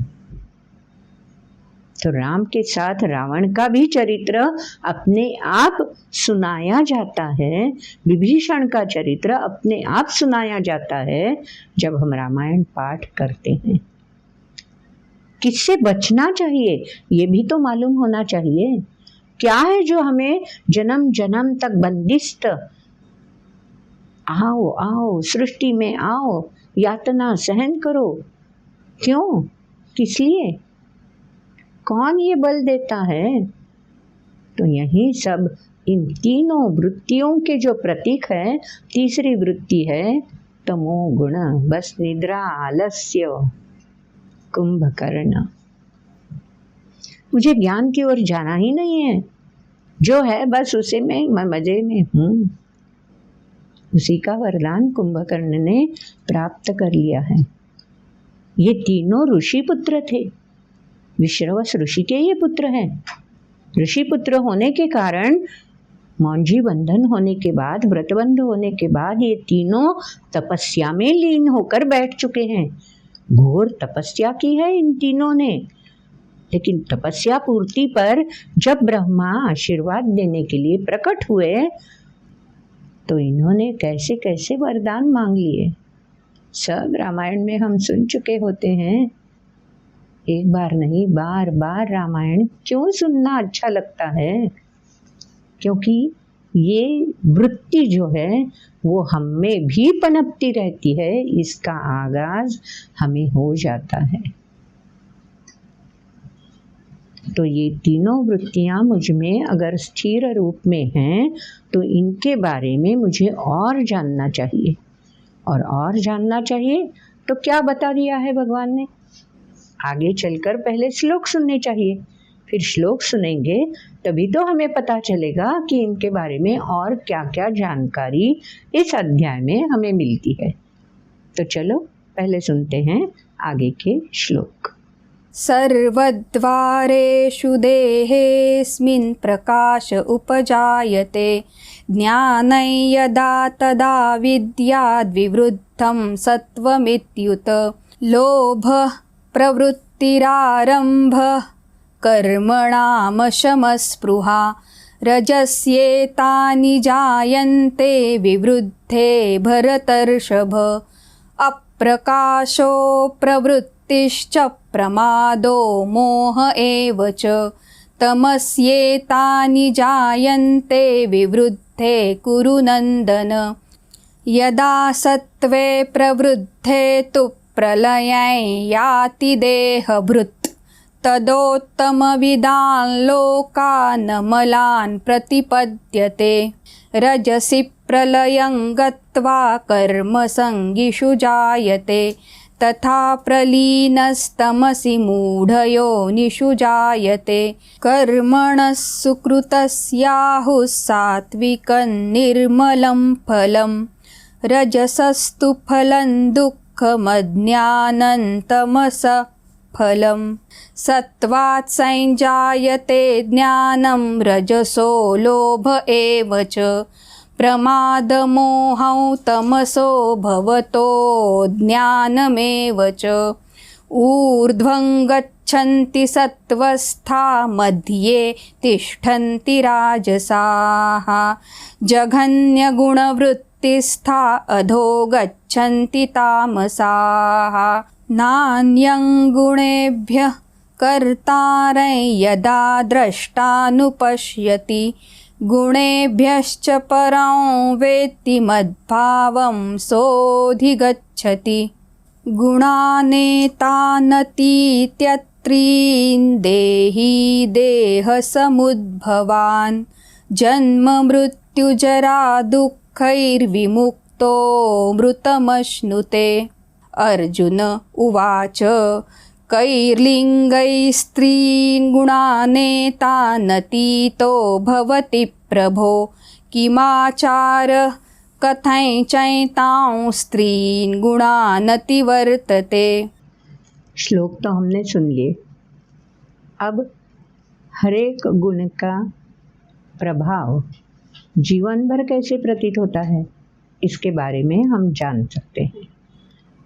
तो राम के साथ रावण का भी चरित्र अपने आप सुनाया जाता है, विभीषण का चरित्र अपने आप सुनाया जाता है जब हम रामायण पाठ करते हैं। किससे बचना चाहिए ये भी तो मालूम होना चाहिए। क्या है जो हमें जन्म जन्म तक बंदिस्त, आओ आओ सृष्टि में आओ, यातना सहन करो, क्यों, किस लिए, कौन ये बल देता है? तो यही सब इन तीनों वृत्तियों के जो प्रतीक है। तीसरी वृत्ति है तमोगुण, बस निद्रा, आलस्य, कुंभकर्ण। मुझे ज्ञान की ओर जाना ही नहीं है, जो है बस उसे मैं मजे में हूँ। उसी का वरदान कुंभकर्ण ने प्राप्त कर लिया है। ये तीनों ऋषि पुत्र थे, विश्रवस ऋषि के ये पुत्र हैं। ऋषि पुत्र होने के कारण, मौंझी बंधन होने के बाद, व्रतबंध होने के बाद ये तीनों तपस्या में लीन होकर बैठ चुके हैं। घोर तपस्या की है इन तीनों ने। लेकिन तपस्या पूर्ति पर जब ब्रह्मा आशीर्वाद देने के लिए प्रकट हुए, तो इन्होंने कैसे कैसे वरदान मांग लिए। सब रामायण में हम सुन चुके होते हैं। एक बार नहीं, बार बार रामायण क्यों सुनना अच्छा लगता है? क्योंकि ये वृत्ति जो है वो हम में भी पनपती रहती है, इसका आगाज हमें हो जाता है। तो ये तीनों वृत्तियां मुझ में अगर स्थिर रूप में हैं, तो इनके बारे में मुझे और जानना चाहिए। और जानना चाहिए तो क्या बता दिया है भगवान ने? आगे चलकर पहले श्लोक सुनने चाहिए, फिर श्लोक सुनेंगे तभी तो हमें पता चलेगा कि इनके बारे में और क्या क्या जानकारी इस अध्याय में हमें मिलती है। तो चलो पहले सुनते हैं आगे के श्लोक। सर्वद्वारेषु देहेऽस्मिन् प्रकाश उपजायते, ज्ञानं यदा तदा विद्याद्विवृद्धं सत्त्वमित्युत। लोभः प्रवृत्तिरारम्भः कर्मणामशमस्पृहा, रजस्येतानि जायन्ते विवृद्धे भरतर्षभ। अप्रकाशो प्रवृत्तिश्च प्रमादो मोह एव च, तमस्येतानि जायन्ते विवृद्धे कुरु नन्दन। यदा सत्त्वे प्रवृद्धे तु प्रलयं याति देहभृत्, तदोत्तमविदान् लोकान् मलान् प्रतिपद्यते। रजसि प्रलयं गत्वा कर्मसङ्गिषु जायते, तथा प्रलीनस्तमसि मूढयोनिषु जायते। कर्मणः सुकृतस्याहुः सात्विकं निर्मलं फलं, रजसस्तु फलं दुःखमज्ञानं तमसः फलं। सत्त्वात् संजायते ज्ञानं, रजसो लोभ एव च, प्रमादमोहौ तमसो भवतो ज्ञानमेव च। ऊर्ध्वं गच्छन्ति सत्त्वस्था, मध्ये तिष्ठन्ति राजसाः, जघन्यगुणवृत्तिस्था अधो गच्छन्ति तामसाः। नान्यं गुणेभ्यः कर्तारं यदा द्रष्टानुपश्यति, गुणेभ्यश्च परं वेत्ति मद्भावं सोऽधिगच्छति। गुणानेतानतीत्यत्रीन् देही देहसमुद्भवान्, जन्म मृत्युजरा दुःखैर्विमुक्तो मृतमश्नुते। अर्जुन उवाच कैर्लिङ्गैस्त्रीन् गुणानेतानतीतो भवति प्रभो, किमाचारः कथञ्चैतां स्त्रीन् गुणानतिवर्तते। श्लोक तो हमने सुन लिए। अब हर एक गुण का प्रभाव जीवन भर कैसे प्रतीत होता है, इसके बारे में हम जान सकते हैं।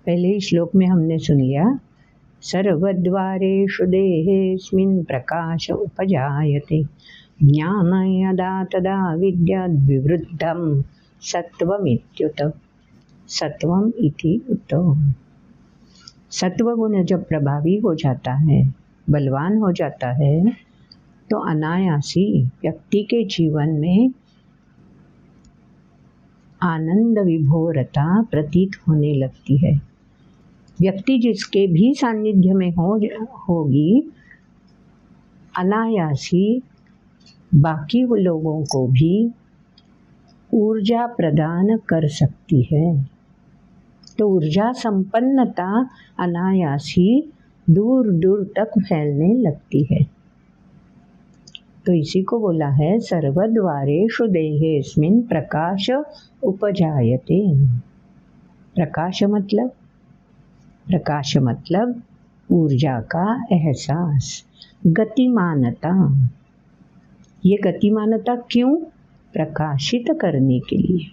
पहले ही श्लोक में हमने सुन लिया, सर्वद्वारेषु देहेऽस्मिन् प्रकाश उपजायते, ज्ञानं यदा तदा विद्याद्विवृद्धं सत्वमित्युत। सत्वम इति उत। सत्वगुण जब प्रभावी हो जाता है, बलवान हो जाता है, तो अनायासी व्यक्ति के जीवन में आनंद विभोरता प्रतीत होने लगती है। व्यक्ति जिसके भी सानिध्य में होगी, अनायासी बाकी लोगों को भी ऊर्जा प्रदान कर सकती है। तो ऊर्जा संपन्नता अनायासी दूर दूर तक फैलने लगती है। तो इसी को बोला है सर्वद्वारेषु देहेऽस्मिन् प्रकाश उपजायते। प्रकाश मतलब ऊर्जा का एहसास, गतिमानता। ये गतिमानता क्यों? प्रकाशित करने के लिए,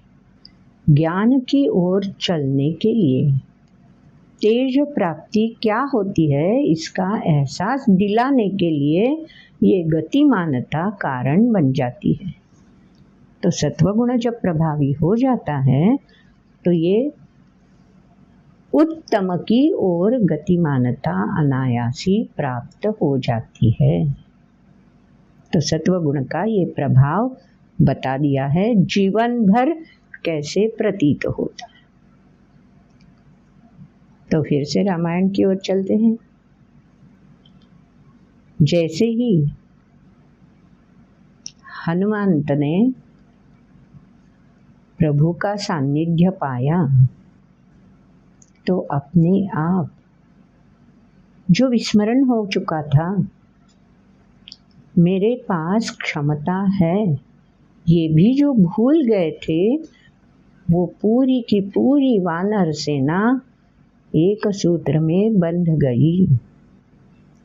ज्ञान की ओर चलने के लिए। तेज प्राप्ति क्या होती है, इसका एहसास दिलाने के लिए ये गतिमानता कारण बन जाती है। तो सत्वगुण जब प्रभावी हो जाता है तो ये उत्तम की ओर गतिमानता अनायासी प्राप्त हो जाती है। तो सत्वगुण का ये प्रभाव बता दिया है, जीवन भर कैसे प्रतीत होता है। तो फिर से रामायण की ओर चलते हैं। जैसे ही हनुमंत ने प्रभु का सानिध्य पाया तो अपने आप जो विस्मरण हो चुका था, मेरे पास क्षमता है, ये भी जो भूल गए थे, वो पूरी की पूरी वानर सेना एक सूत्र में बंध गई।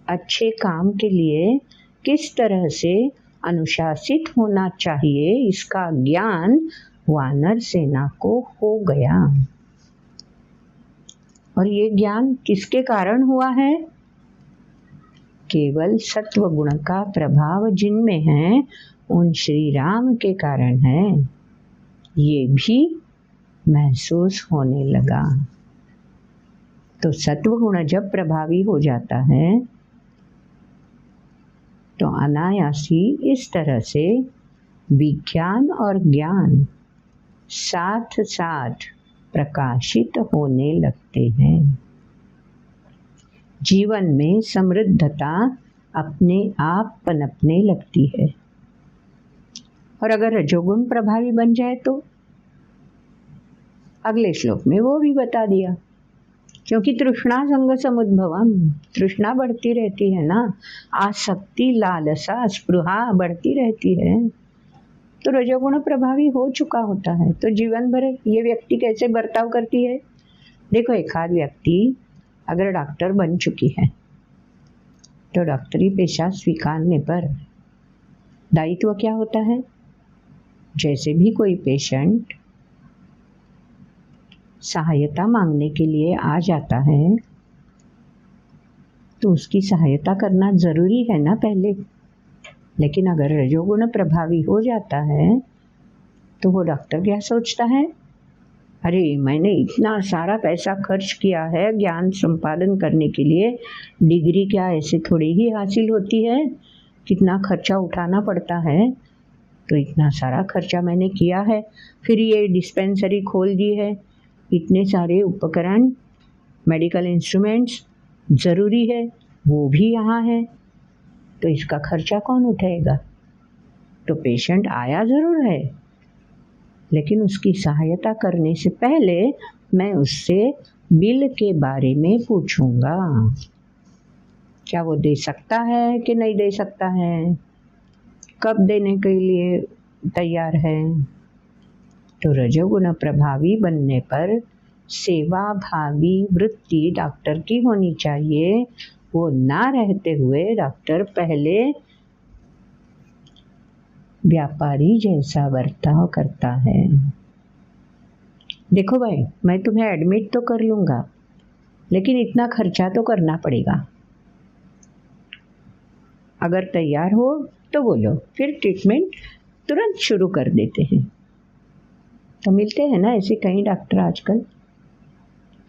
अच्छे काम के लिए किस तरह से अनुशासित होना चाहिए, इसका ज्ञान वानर सेना को हो गया। और ये ज्ञान किसके कारण हुआ है? केवल सत्व गुण का प्रभाव जिनमें है, उन श्री राम के कारण है। ये भी महसूस होने लगा। तो सत्व गुण जब प्रभावी हो जाता है तो अनायासी इस तरह से विज्ञान और ज्ञान साथ साथ प्रकाशित होने लगते हैं। जीवन में समृद्धता अपने आप पनपने लगती है। और अगर रजोगुण प्रभावी बन जाए तो अगले श्लोक में वो भी बता दिया क्योंकि तृष्णा संग समुद्भवम, तृष्णा बढ़ती रहती है ना, आसक्ति, लालसा, स्पृहा बढ़ती रहती है, तो रजोगुण प्रभावी हो चुका होता है। तो जीवन भर ये व्यक्ति कैसे बर्ताव करती है? देखो, एक आध व्यक्ति अगर डॉक्टर बन चुकी है तो डॉक्टरी पेशा स्वीकारने पर दायित्व क्या होता है? जैसे भी कोई पेशेंट सहायता मांगने के लिए आ जाता है तो उसकी सहायता करना ज़रूरी है ना पहले। लेकिन अगर रजोगुण प्रभावी हो जाता है तो वो डॉक्टर क्या सोचता है? अरे मैंने इतना सारा पैसा खर्च किया है ज्ञान संपादन करने के लिए, डिग्री क्या ऐसे थोड़ी ही हासिल होती है, कितना खर्चा उठाना पड़ता है, तो इतना सारा खर्चा मैंने किया है। फिर ये डिस्पेंसरी खोल दी है, इतने सारे उपकरण, मेडिकल इंस्ट्रूमेंट्स ज़रूरी है, वो भी यहाँ है, तो इसका खर्चा कौन उठाएगा? तो पेशेंट आया ज़रूर है, लेकिन उसकी सहायता करने से पहले मैं उससे बिल के बारे में पूछूंगा, क्या वो दे सकता है कि नहीं दे सकता है, कब देने के लिए तैयार है। तो रजोगुण प्रभावी बनने पर सेवा भावी वृत्ति डॉक्टर की होनी चाहिए। वो ना रहते हुए डॉक्टर पहले व्यापारी जैसा बर्ताव करता है। देखो भाई, मैं तुम्हें एडमिट तो कर लूँगा, लेकिन इतना खर्चा तो करना पड़ेगा। अगर तैयार हो तो बोलो, फिर ट्रीटमेंट तुरंत शुरू कर देते हैं। तो मिलते हैं ना ऐसे कई डॉक्टर आजकल।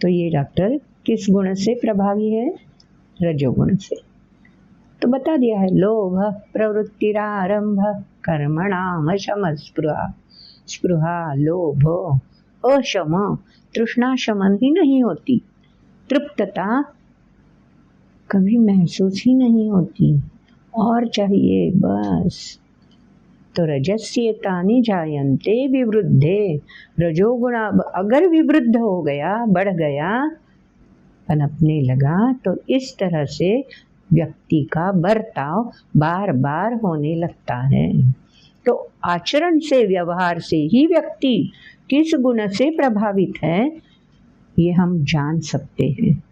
तो ये डॉक्टर किस गुण से प्रभावी है? रजोगुण से। तो बता दिया है, लोभ प्रवृत्तिरारंभ कर्मणाम शम स्पृहा। स्पृहा, लोभ, अशम, तृष्णा शमन ही नहीं होती, तृप्तता कभी महसूस ही नहीं होती, और चाहिए बस। तो रजस्येतानि जायन्ते विवृद्धे, रजोगुण अगर विवृद्ध हो गया, बढ़ गया, पनपने लगा, तो इस तरह से व्यक्ति का बर्ताव बार बार होने लगता है। तो आचरण से, व्यवहार से ही व्यक्ति किस गुण से प्रभावित है ये हम जान सकते हैं।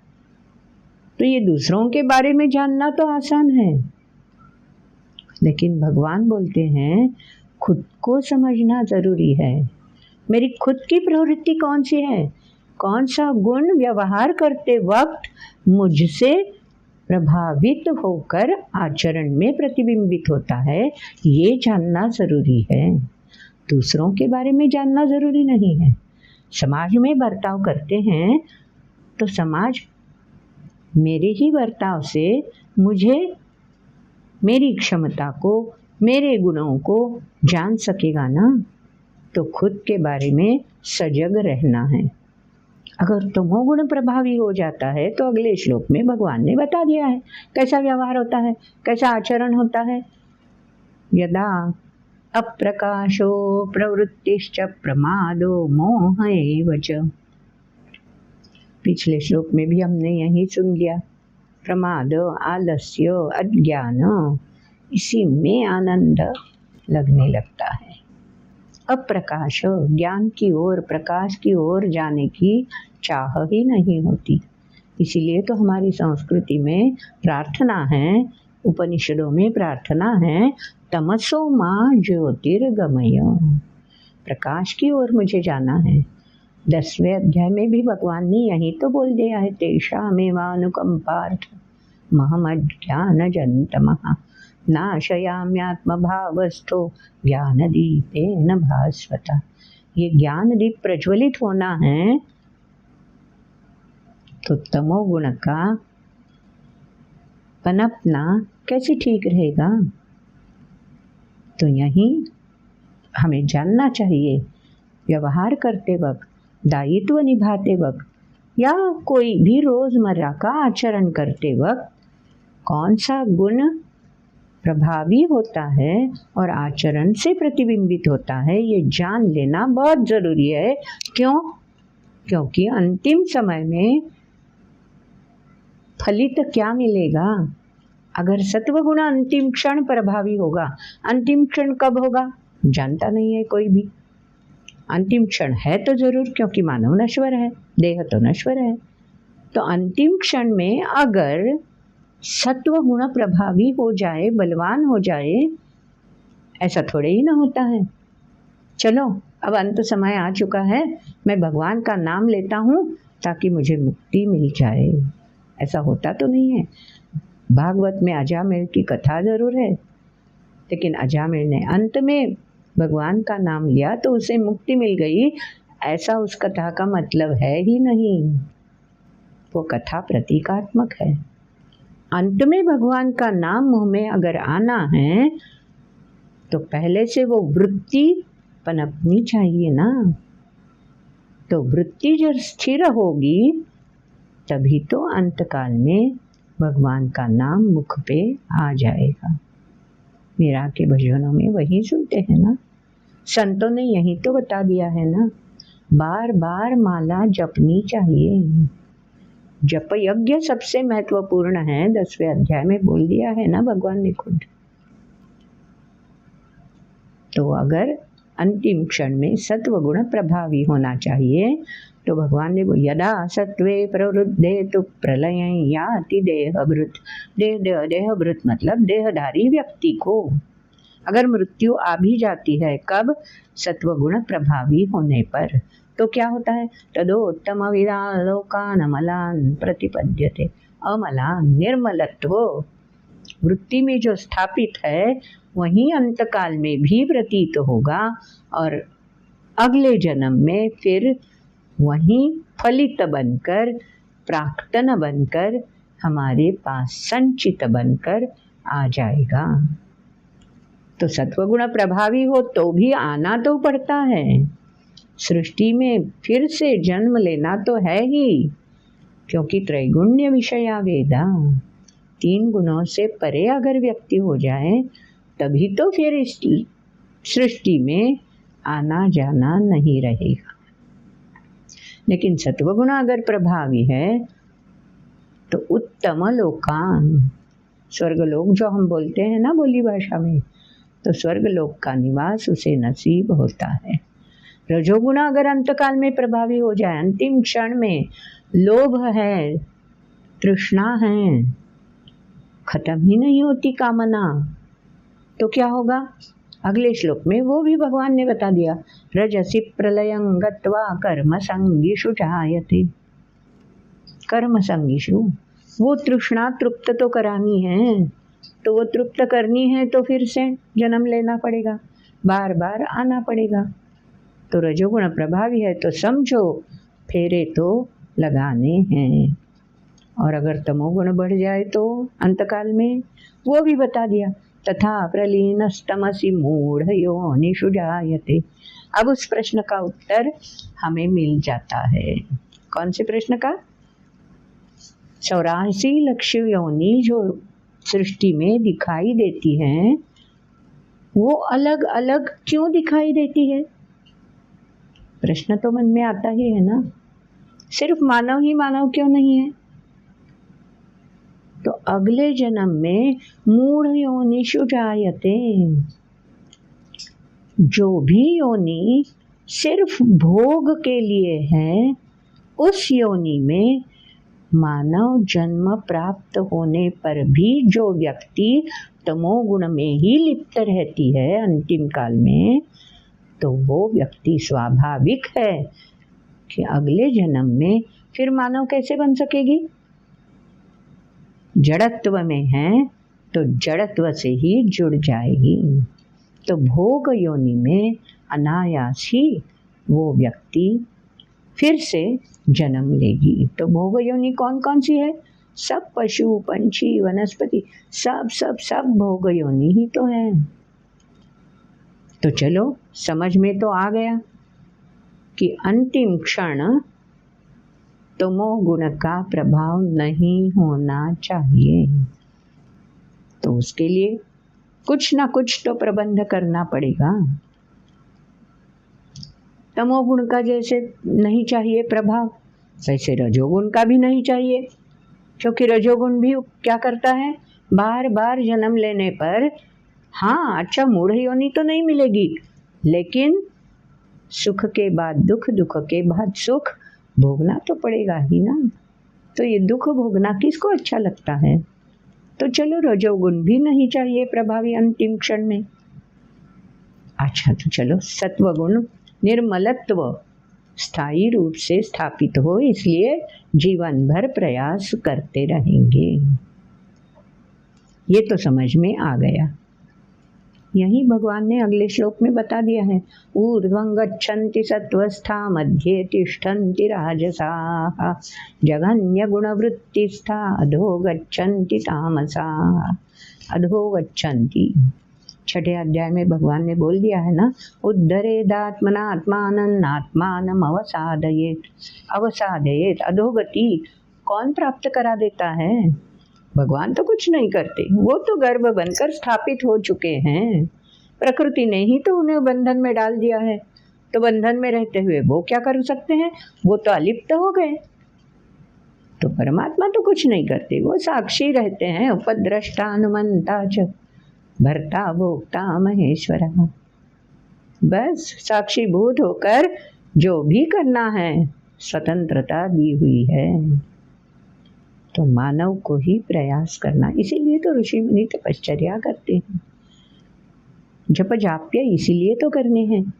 तो ये दूसरों के बारे में जानना तो आसान है, लेकिन भगवान बोलते हैं खुद को समझना ज़रूरी है। मेरी खुद की प्रवृत्ति कौन सी है, कौन सा गुण व्यवहार करते वक्त मुझसे प्रभावित होकर आचरण में प्रतिबिंबित होता है, ये जानना ज़रूरी है। दूसरों के बारे में जानना ज़रूरी नहीं है। समाज में बर्ताव करते हैं तो समाज मेरे ही बर्ताव से मुझे, मेरी क्षमता को, मेरे गुणों को जान सकेगा ना। तो खुद के बारे में सजग रहना है। अगर तमोगुण प्रभावी हो जाता है तो अगले श्लोक में भगवान ने बता दिया है कैसा व्यवहार होता है, कैसा आचरण होता है। यदा अप्रकाशो प्रवृत्तिश्च प्रमादो मोह एव च। पिछले श्लोक में भी हमने यही सुन लिया, प्रमाद, आलस्य, अज्ञान, इसी में आनंद लगने लगता है। अप्रकाश, ज्ञान की ओर, प्रकाश की ओर जाने की चाह ही नहीं होती। इसीलिए तो हमारी संस्कृति में प्रार्थना है, उपनिषदों में प्रार्थना है, तमसो मां ज्योतिर्गमय, प्रकाश की ओर मुझे जाना है। 10वें अध्याय में भी भगवान ने यही तो बोल दिया है, तेषामेवानुकंपार्थ महमज्ञानजन्तमः नाशयाम्यात्मभावस्थो ज्ञानदीपेन भास्वता। ये ज्ञान दीप प्रज्वलित होना है तो तमोगुण का पनपना कैसे ठीक रहेगा। तो यही हमें जानना चाहिए, व्यवहार करते वक्त, दायित्व निभाते वक्त, या कोई भी रोज़मर्रा का आचरण करते वक्त कौन सा गुण प्रभावी होता है और आचरण से प्रतिबिंबित होता है, ये जान लेना बहुत ज़रूरी है। क्यों? क्योंकि अंतिम समय में फलित क्या मिलेगा? अगर सत्वगुण अंतिम क्षण प्रभावी होगा, अंतिम क्षण कब होगा जानता नहीं है कोई भी। अंतिम क्षण है तो जरूर, क्योंकि मानव नश्वर है, देह तो नश्वर है। तो अंतिम क्षण में अगर सत्व गुण प्रभावी हो जाए, बलवान हो जाए, ऐसा थोड़े ही ना होता है। चलो अब अंत समय आ चुका है, मैं भगवान का नाम लेता हूँ ताकि मुझे मुक्ति मिल जाए, ऐसा होता तो नहीं है। भागवत में अजामिल की कथा जरूर है, लेकिन अजामिल ने अंत में भगवान का नाम लिया तो उसे मुक्ति मिल गई, ऐसा उस कथा का मतलब है ही नहीं। वो कथा प्रतीकात्मक है। अंत में भगवान का नाम मुंह में अगर आना है तो पहले से वो वृत्ति पनपनी चाहिए ना। तो वृत्ति जब स्थिर होगी तभी तो अंतकाल में भगवान का नाम मुख पे आ जाएगा। मीरा के भजनों में वही सुनते हैं ना, संतों ने यही तो बता दिया है ना, बार बार माला जपनी चाहिए। जप यज्ञ सबसे महत्वपूर्ण है, 10वें अध्याय में बोल दिया है ना भगवान ने खुद। तो अगर अंतिम क्षण में सत्व गुण प्रभावी होना चाहिए तो भगवान ने यदा सत्वे प्रवृद्धे तो प्रलय याति देहभृत। देहभृत मतलब देहधारी व्यक्ति को अगर मृत्यु आ भी जाती है, कब? सत्व गुण प्रभावी होने पर। तो क्या होता है? तदोत्तम विरालोकान अमलान प्रतिपद्यते। अमलान निर्मलत्व वृत्ति में जो स्थापित है वही अंतकाल में भी प्रतीत होगा और अगले जन्म में फिर वही फलित बनकर, प्राक्तन बनकर हमारे पास संचित बनकर आ जाएगा। तो सत्वगुण प्रभावी हो तो भी आना तो पड़ता है, सृष्टि में फिर से जन्म लेना तो है ही, क्योंकि त्रैगुण्य विषया वेदा, 3 गुणों से परे अगर व्यक्ति हो जाए तभी तो फिर इस सृष्टि में आना जाना नहीं रहेगा। लेकिन सत्वगुण अगर प्रभावी है तो उत्तम लोकान, स्वर्गलोक जो हम बोलते हैं ना बोली भाषा में, तो स्वर्गलोक का निवास उसे नसीब होता है। रजोगुण अगर अंतकाल में प्रभावी हो जाए, अंतिम क्षण में लोभ है, तृष्णा है, खत्म ही नहीं होती कामना, तो क्या होगा? अगले श्लोक में वो भी भगवान ने बता दिया, रजसि प्रलयं गत्वा कर्म संगीषु जायते। कर्म संगीषु, वो तृष्णा तृप्त तो करानी है, तो वो तृप्त करनी है तो फिर से जन्म लेना पड़ेगा, बार बार आना पड़ेगा। तो रजोगुण प्रभावी है तो समझो फेरे तो लगाने हैं। और अगर तमोगुण बढ़ जाए तो अंतकाल में वो भी बता दिया, तथा प्रलीनस्तमसि मूढ़ योनिषु जायते। अब उस प्रश्न का उत्तर हमें मिल जाता है। कौन से प्रश्न का? 84 लक्ष्य योनि जो सृष्टि में दिखाई देती हैं, वो अलग अलग क्यों दिखाई देती है? प्रश्न तो मन में आता ही है ना, सिर्फ मानव ही मानव क्यों नहीं है? तो अगले जन्म में मूढ़ योनिषु जायते, जो भी योनि सिर्फ भोग के लिए है, उस योनि में मानव जन्म प्राप्त होने पर भी जो व्यक्ति तमोगुण में ही लिप्त रहती है अंतिम काल में, तो वो व्यक्ति स्वाभाविक है कि अगले जन्म में फिर मानव कैसे बन सकेगी? जड़त्व में है तो जड़त्व से ही जुड़ जाएगी। तो भोग योनि में अनायास ही वो व्यक्ति फिर से जन्म लेगी। तो भोग योनि कौन कौन सी है? सब पशु पंछी वनस्पति सब सब सब भोग योनि ही तो है। तो चलो समझ में तो आ गया कि अंतिम क्षण तमोगुण का प्रभाव नहीं होना चाहिए। तो उसके लिए कुछ ना कुछ तो प्रबंध करना पड़ेगा। तमोगुण का जैसे नहीं चाहिए प्रभाव, वैसे रजोगुण का भी नहीं चाहिए, क्योंकि रजोगुण भी क्या करता है, बार बार जन्म लेने पर हाँ अच्छा मूढ़ योनि तो नहीं मिलेगी, लेकिन सुख के बाद दुख, दुख के बाद सुख भोगना तो पड़ेगा ही ना। तो ये दुख भोगना किसको अच्छा लगता है? तो चलो रजोगुण भी नहीं चाहिए प्रभावी अंतिम क्षण में। अच्छा तो चलो सत्वगुण निर्मलत्व स्थायी रूप से स्थापित हो, इसलिए जीवन भर प्रयास करते रहेंगे। ये तो समझ में आ गया। यही भगवान ने अगले श्लोक में बता दिया है, ऊर्ध्वं गच्छन्ति सत्वस्था मध्ये तिष्ठन्ति राजसाः जघन्य गुणवृत्तिस्था अधो गच्छन्ति तामसाः। अधो गच्छन्ति, छठे अध्याय में भगवान ने बोल दिया है ना, उद्धरेदात्मनात्मानं आत्मानम् अवसादयेत्। अवसादयेत् अधोगति कौन प्राप्त करा देता है? भगवान तो कुछ नहीं करते, वो तो गर्भ बनकर स्थापित हो चुके हैं। प्रकृति ने ही तो उन्हें बंधन में डाल दिया है, तो बंधन में रहते हुए वो क्या कर सकते हैं? वो तो अलिप्त हो गए। तो परमात्मा तो कुछ नहीं करते, वो साक्षी रहते हैं। उपद्रष्टा अनुमंता च भर्ता भोक्ता महेश्वर। बस साक्षीभूत होकर जो भी करना है स्वतंत्रता दी हुई है। तो मानव को ही प्रयास करना, इसीलिए तो ऋषि मुनि तपश्चर्या करते हैं, जप जाप्य इसीलिए तो करने हैं,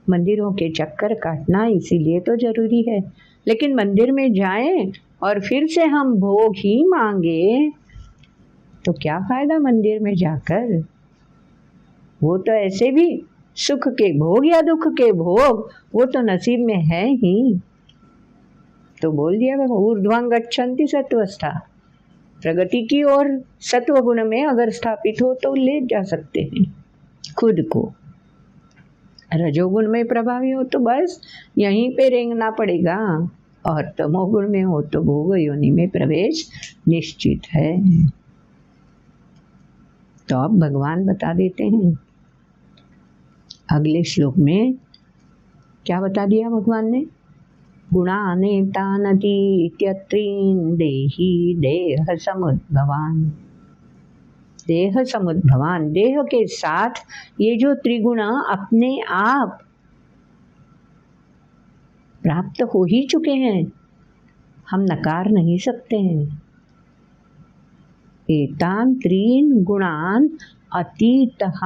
मंदिरों के चक्कर काटना इसीलिए तो जरूरी है। लेकिन मंदिर में जाएं और फिर से हम भोग ही मांगे तो क्या फायदा मंदिर में जाकर? वो तो ऐसे भी सुख के भोग या दुख के भोग वो तो नसीब में है ही। तो बोल दिया ऊर्ध्वं गच्छन्ति सत्वस्था, प्रगति की ओर सत्व गुण में अगर स्थापित हो तो ले जा सकते हैं खुद को। रजोगुण में प्रभावी हो तो बस यहीं पे रेंगना पड़ेगा, और तमोगुण में हो तो भोग योनि में प्रवेश निश्चित है। तो अब भगवान बता देते हैं अगले श्लोक में क्या बता दिया भगवान ने, गुणानेतानतीत्यत्रीन् देहि देह समुद्भवान्। देह समुद्भवान, देह के साथ ये जो त्रिगुण अपने आप प्राप्त हो ही चुके हैं, हम नकार नहीं सकते हैं। एतान त्रीन गुणान अतीतः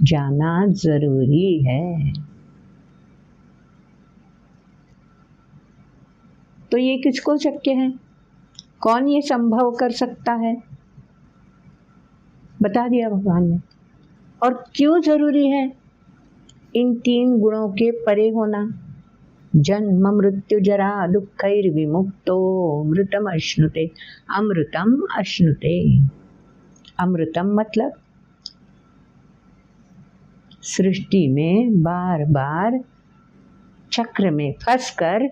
जाना जरूरी है। तो ये किसको शक्य है? कौन ये संभव कर सकता है? बता दिया भगवान ने। और क्यों जरूरी है इन तीन गुणों के परे होना? जन्म मृत्यु जरा दुःखैर्विमुक्तो अमृतम अश्नुते। अमृतम अश्नुते, अमृतम मतलब सृष्टि में बार बार चक्र में फंसकर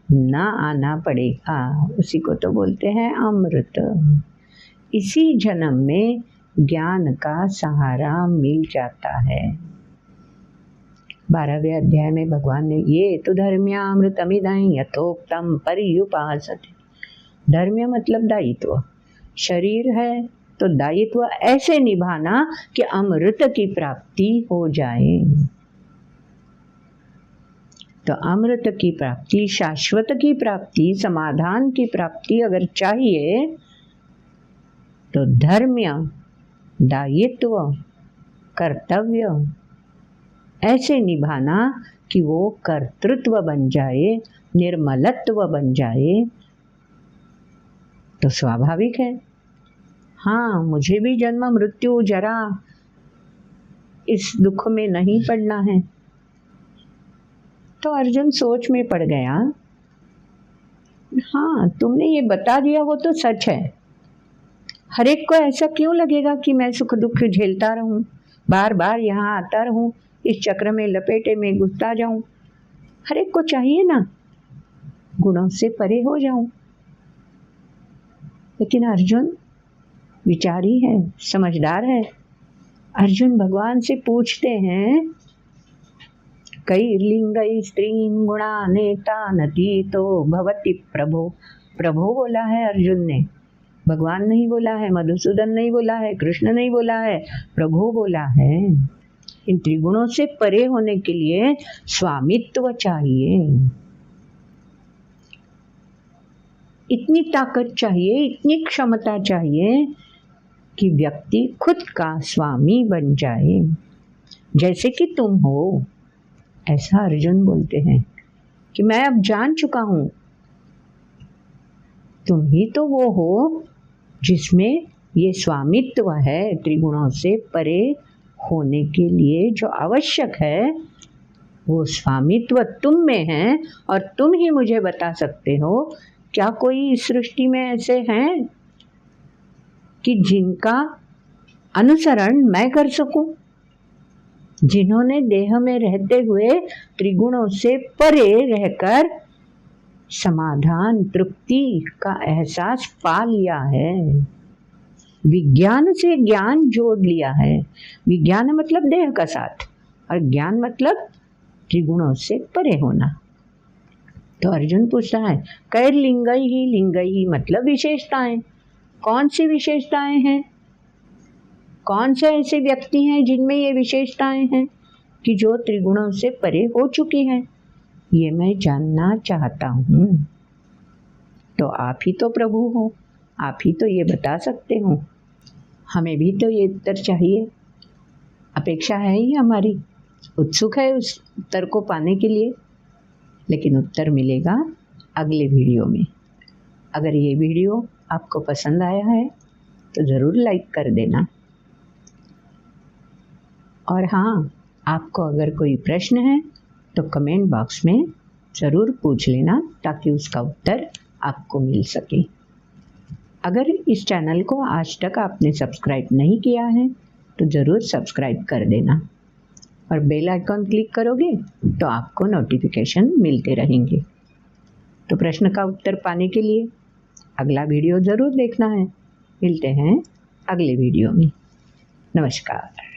ना आना पड़ेगा, उसी को तो बोलते हैं अमृत। इसी जन्म में ज्ञान का सहारा मिल जाता है। 12वें अध्याय में भगवान ने ये तो धर्म्यामृतमिदं यथोक्तम पर्युपासते। धर्म्य मतलब दायित्व, शरीर है तो दायित्व ऐसे निभाना कि अमृत की प्राप्ति हो जाए। तो अमृत की प्राप्ति, शाश्वत की प्राप्ति, समाधान की प्राप्ति अगर चाहिए तो धर्म्य, दायित्व, कर्तव्य ऐसे निभाना कि वो कर्तृत्व बन जाए, निर्मलत्व बन जाए। तो स्वाभाविक है, हाँ मुझे भी जन्म मृत्यु जरा इस दुख में नहीं पड़ना है। तो अर्जुन सोच में पड़ गया, हाँ तुमने ये बता दिया वो तो सच है। हर एक को ऐसा क्यों लगेगा कि मैं सुख दुख झेलता रहूं, बार बार यहाँ आता रहूं, इस चक्र में लपेटे में घुसता जाऊं? हर एक को चाहिए ना गुणों से परे हो जाऊं। लेकिन अर्जुन विचारी है, समझदार है। अर्जुन भगवान से पूछते हैं, कैर्लिंगै स्त्रीन् गुणानेतानतीतो भवति प्रभो प्रभु बोला है अर्जुन ने, भगवान नहीं बोला है, मधुसूदन नहीं बोला है, कृष्ण नहीं बोला है, प्रभु बोला है। इन त्रिगुणों से परे होने के लिए स्वामित्व चाहिए, इतनी ताकत चाहिए, इतनी क्षमता चाहिए कि व्यक्ति खुद का स्वामी बन जाए, जैसे कि तुम हो। ऐसा अर्जुन बोलते हैं कि मैं अब जान चुका हूं, तुम ही तो वो हो जिसमें ये स्वामित्व है। त्रिगुणों से परे होने के लिए जो आवश्यक है वो स्वामित्व तुम में है, और तुम ही मुझे बता सकते हो क्या कोई इस सृष्टि में ऐसे हैं कि जिनका अनुसरण मैं कर सकूं, जिन्होंने देह में रहते हुए त्रिगुणों से परे रहकर समाधान, तृप्ति का एहसास पा लिया है, विज्ञान से ज्ञान जोड़ लिया है। विज्ञान मतलब देह का साथ, और ज्ञान मतलब त्रिगुणों से परे होना। तो अर्जुन पूछता है, कैर्लिंगई ही लिंगई मतलब विशेषताएं। कौन सी विशेषताएं हैं? कौन से ऐसे व्यक्ति हैं जिनमें ये विशेषताएं हैं कि जो त्रिगुणों से परे हो चुकी हैं? ये मैं जानना चाहता हूँ। तो आप ही तो प्रभु हो, आप ही तो ये बता सकते हो। हमें भी तो ये उत्तर चाहिए, अपेक्षा है ही हमारी, उत्सुक है उस उत्तर को पाने के लिए। लेकिन उत्तर मिलेगा अगले वीडियो में। अगर ये वीडियो आपको पसंद आया है तो ज़रूर लाइक कर देना। और हाँ, आपको अगर कोई प्रश्न है तो कमेंट बॉक्स में ज़रूर पूछ लेना, ताकि उसका उत्तर आपको मिल सके। अगर इस चैनल को आज तक आपने सब्सक्राइब नहीं किया है तो ज़रूर सब्सक्राइब कर देना, और बेल आइकॉन क्लिक करोगे तो आपको नोटिफिकेशन मिलते रहेंगे। तो प्रश्न का उत्तर पाने के लिए अगला वीडियो ज़रूर देखना है। मिलते हैं अगले वीडियो में। नमस्कार।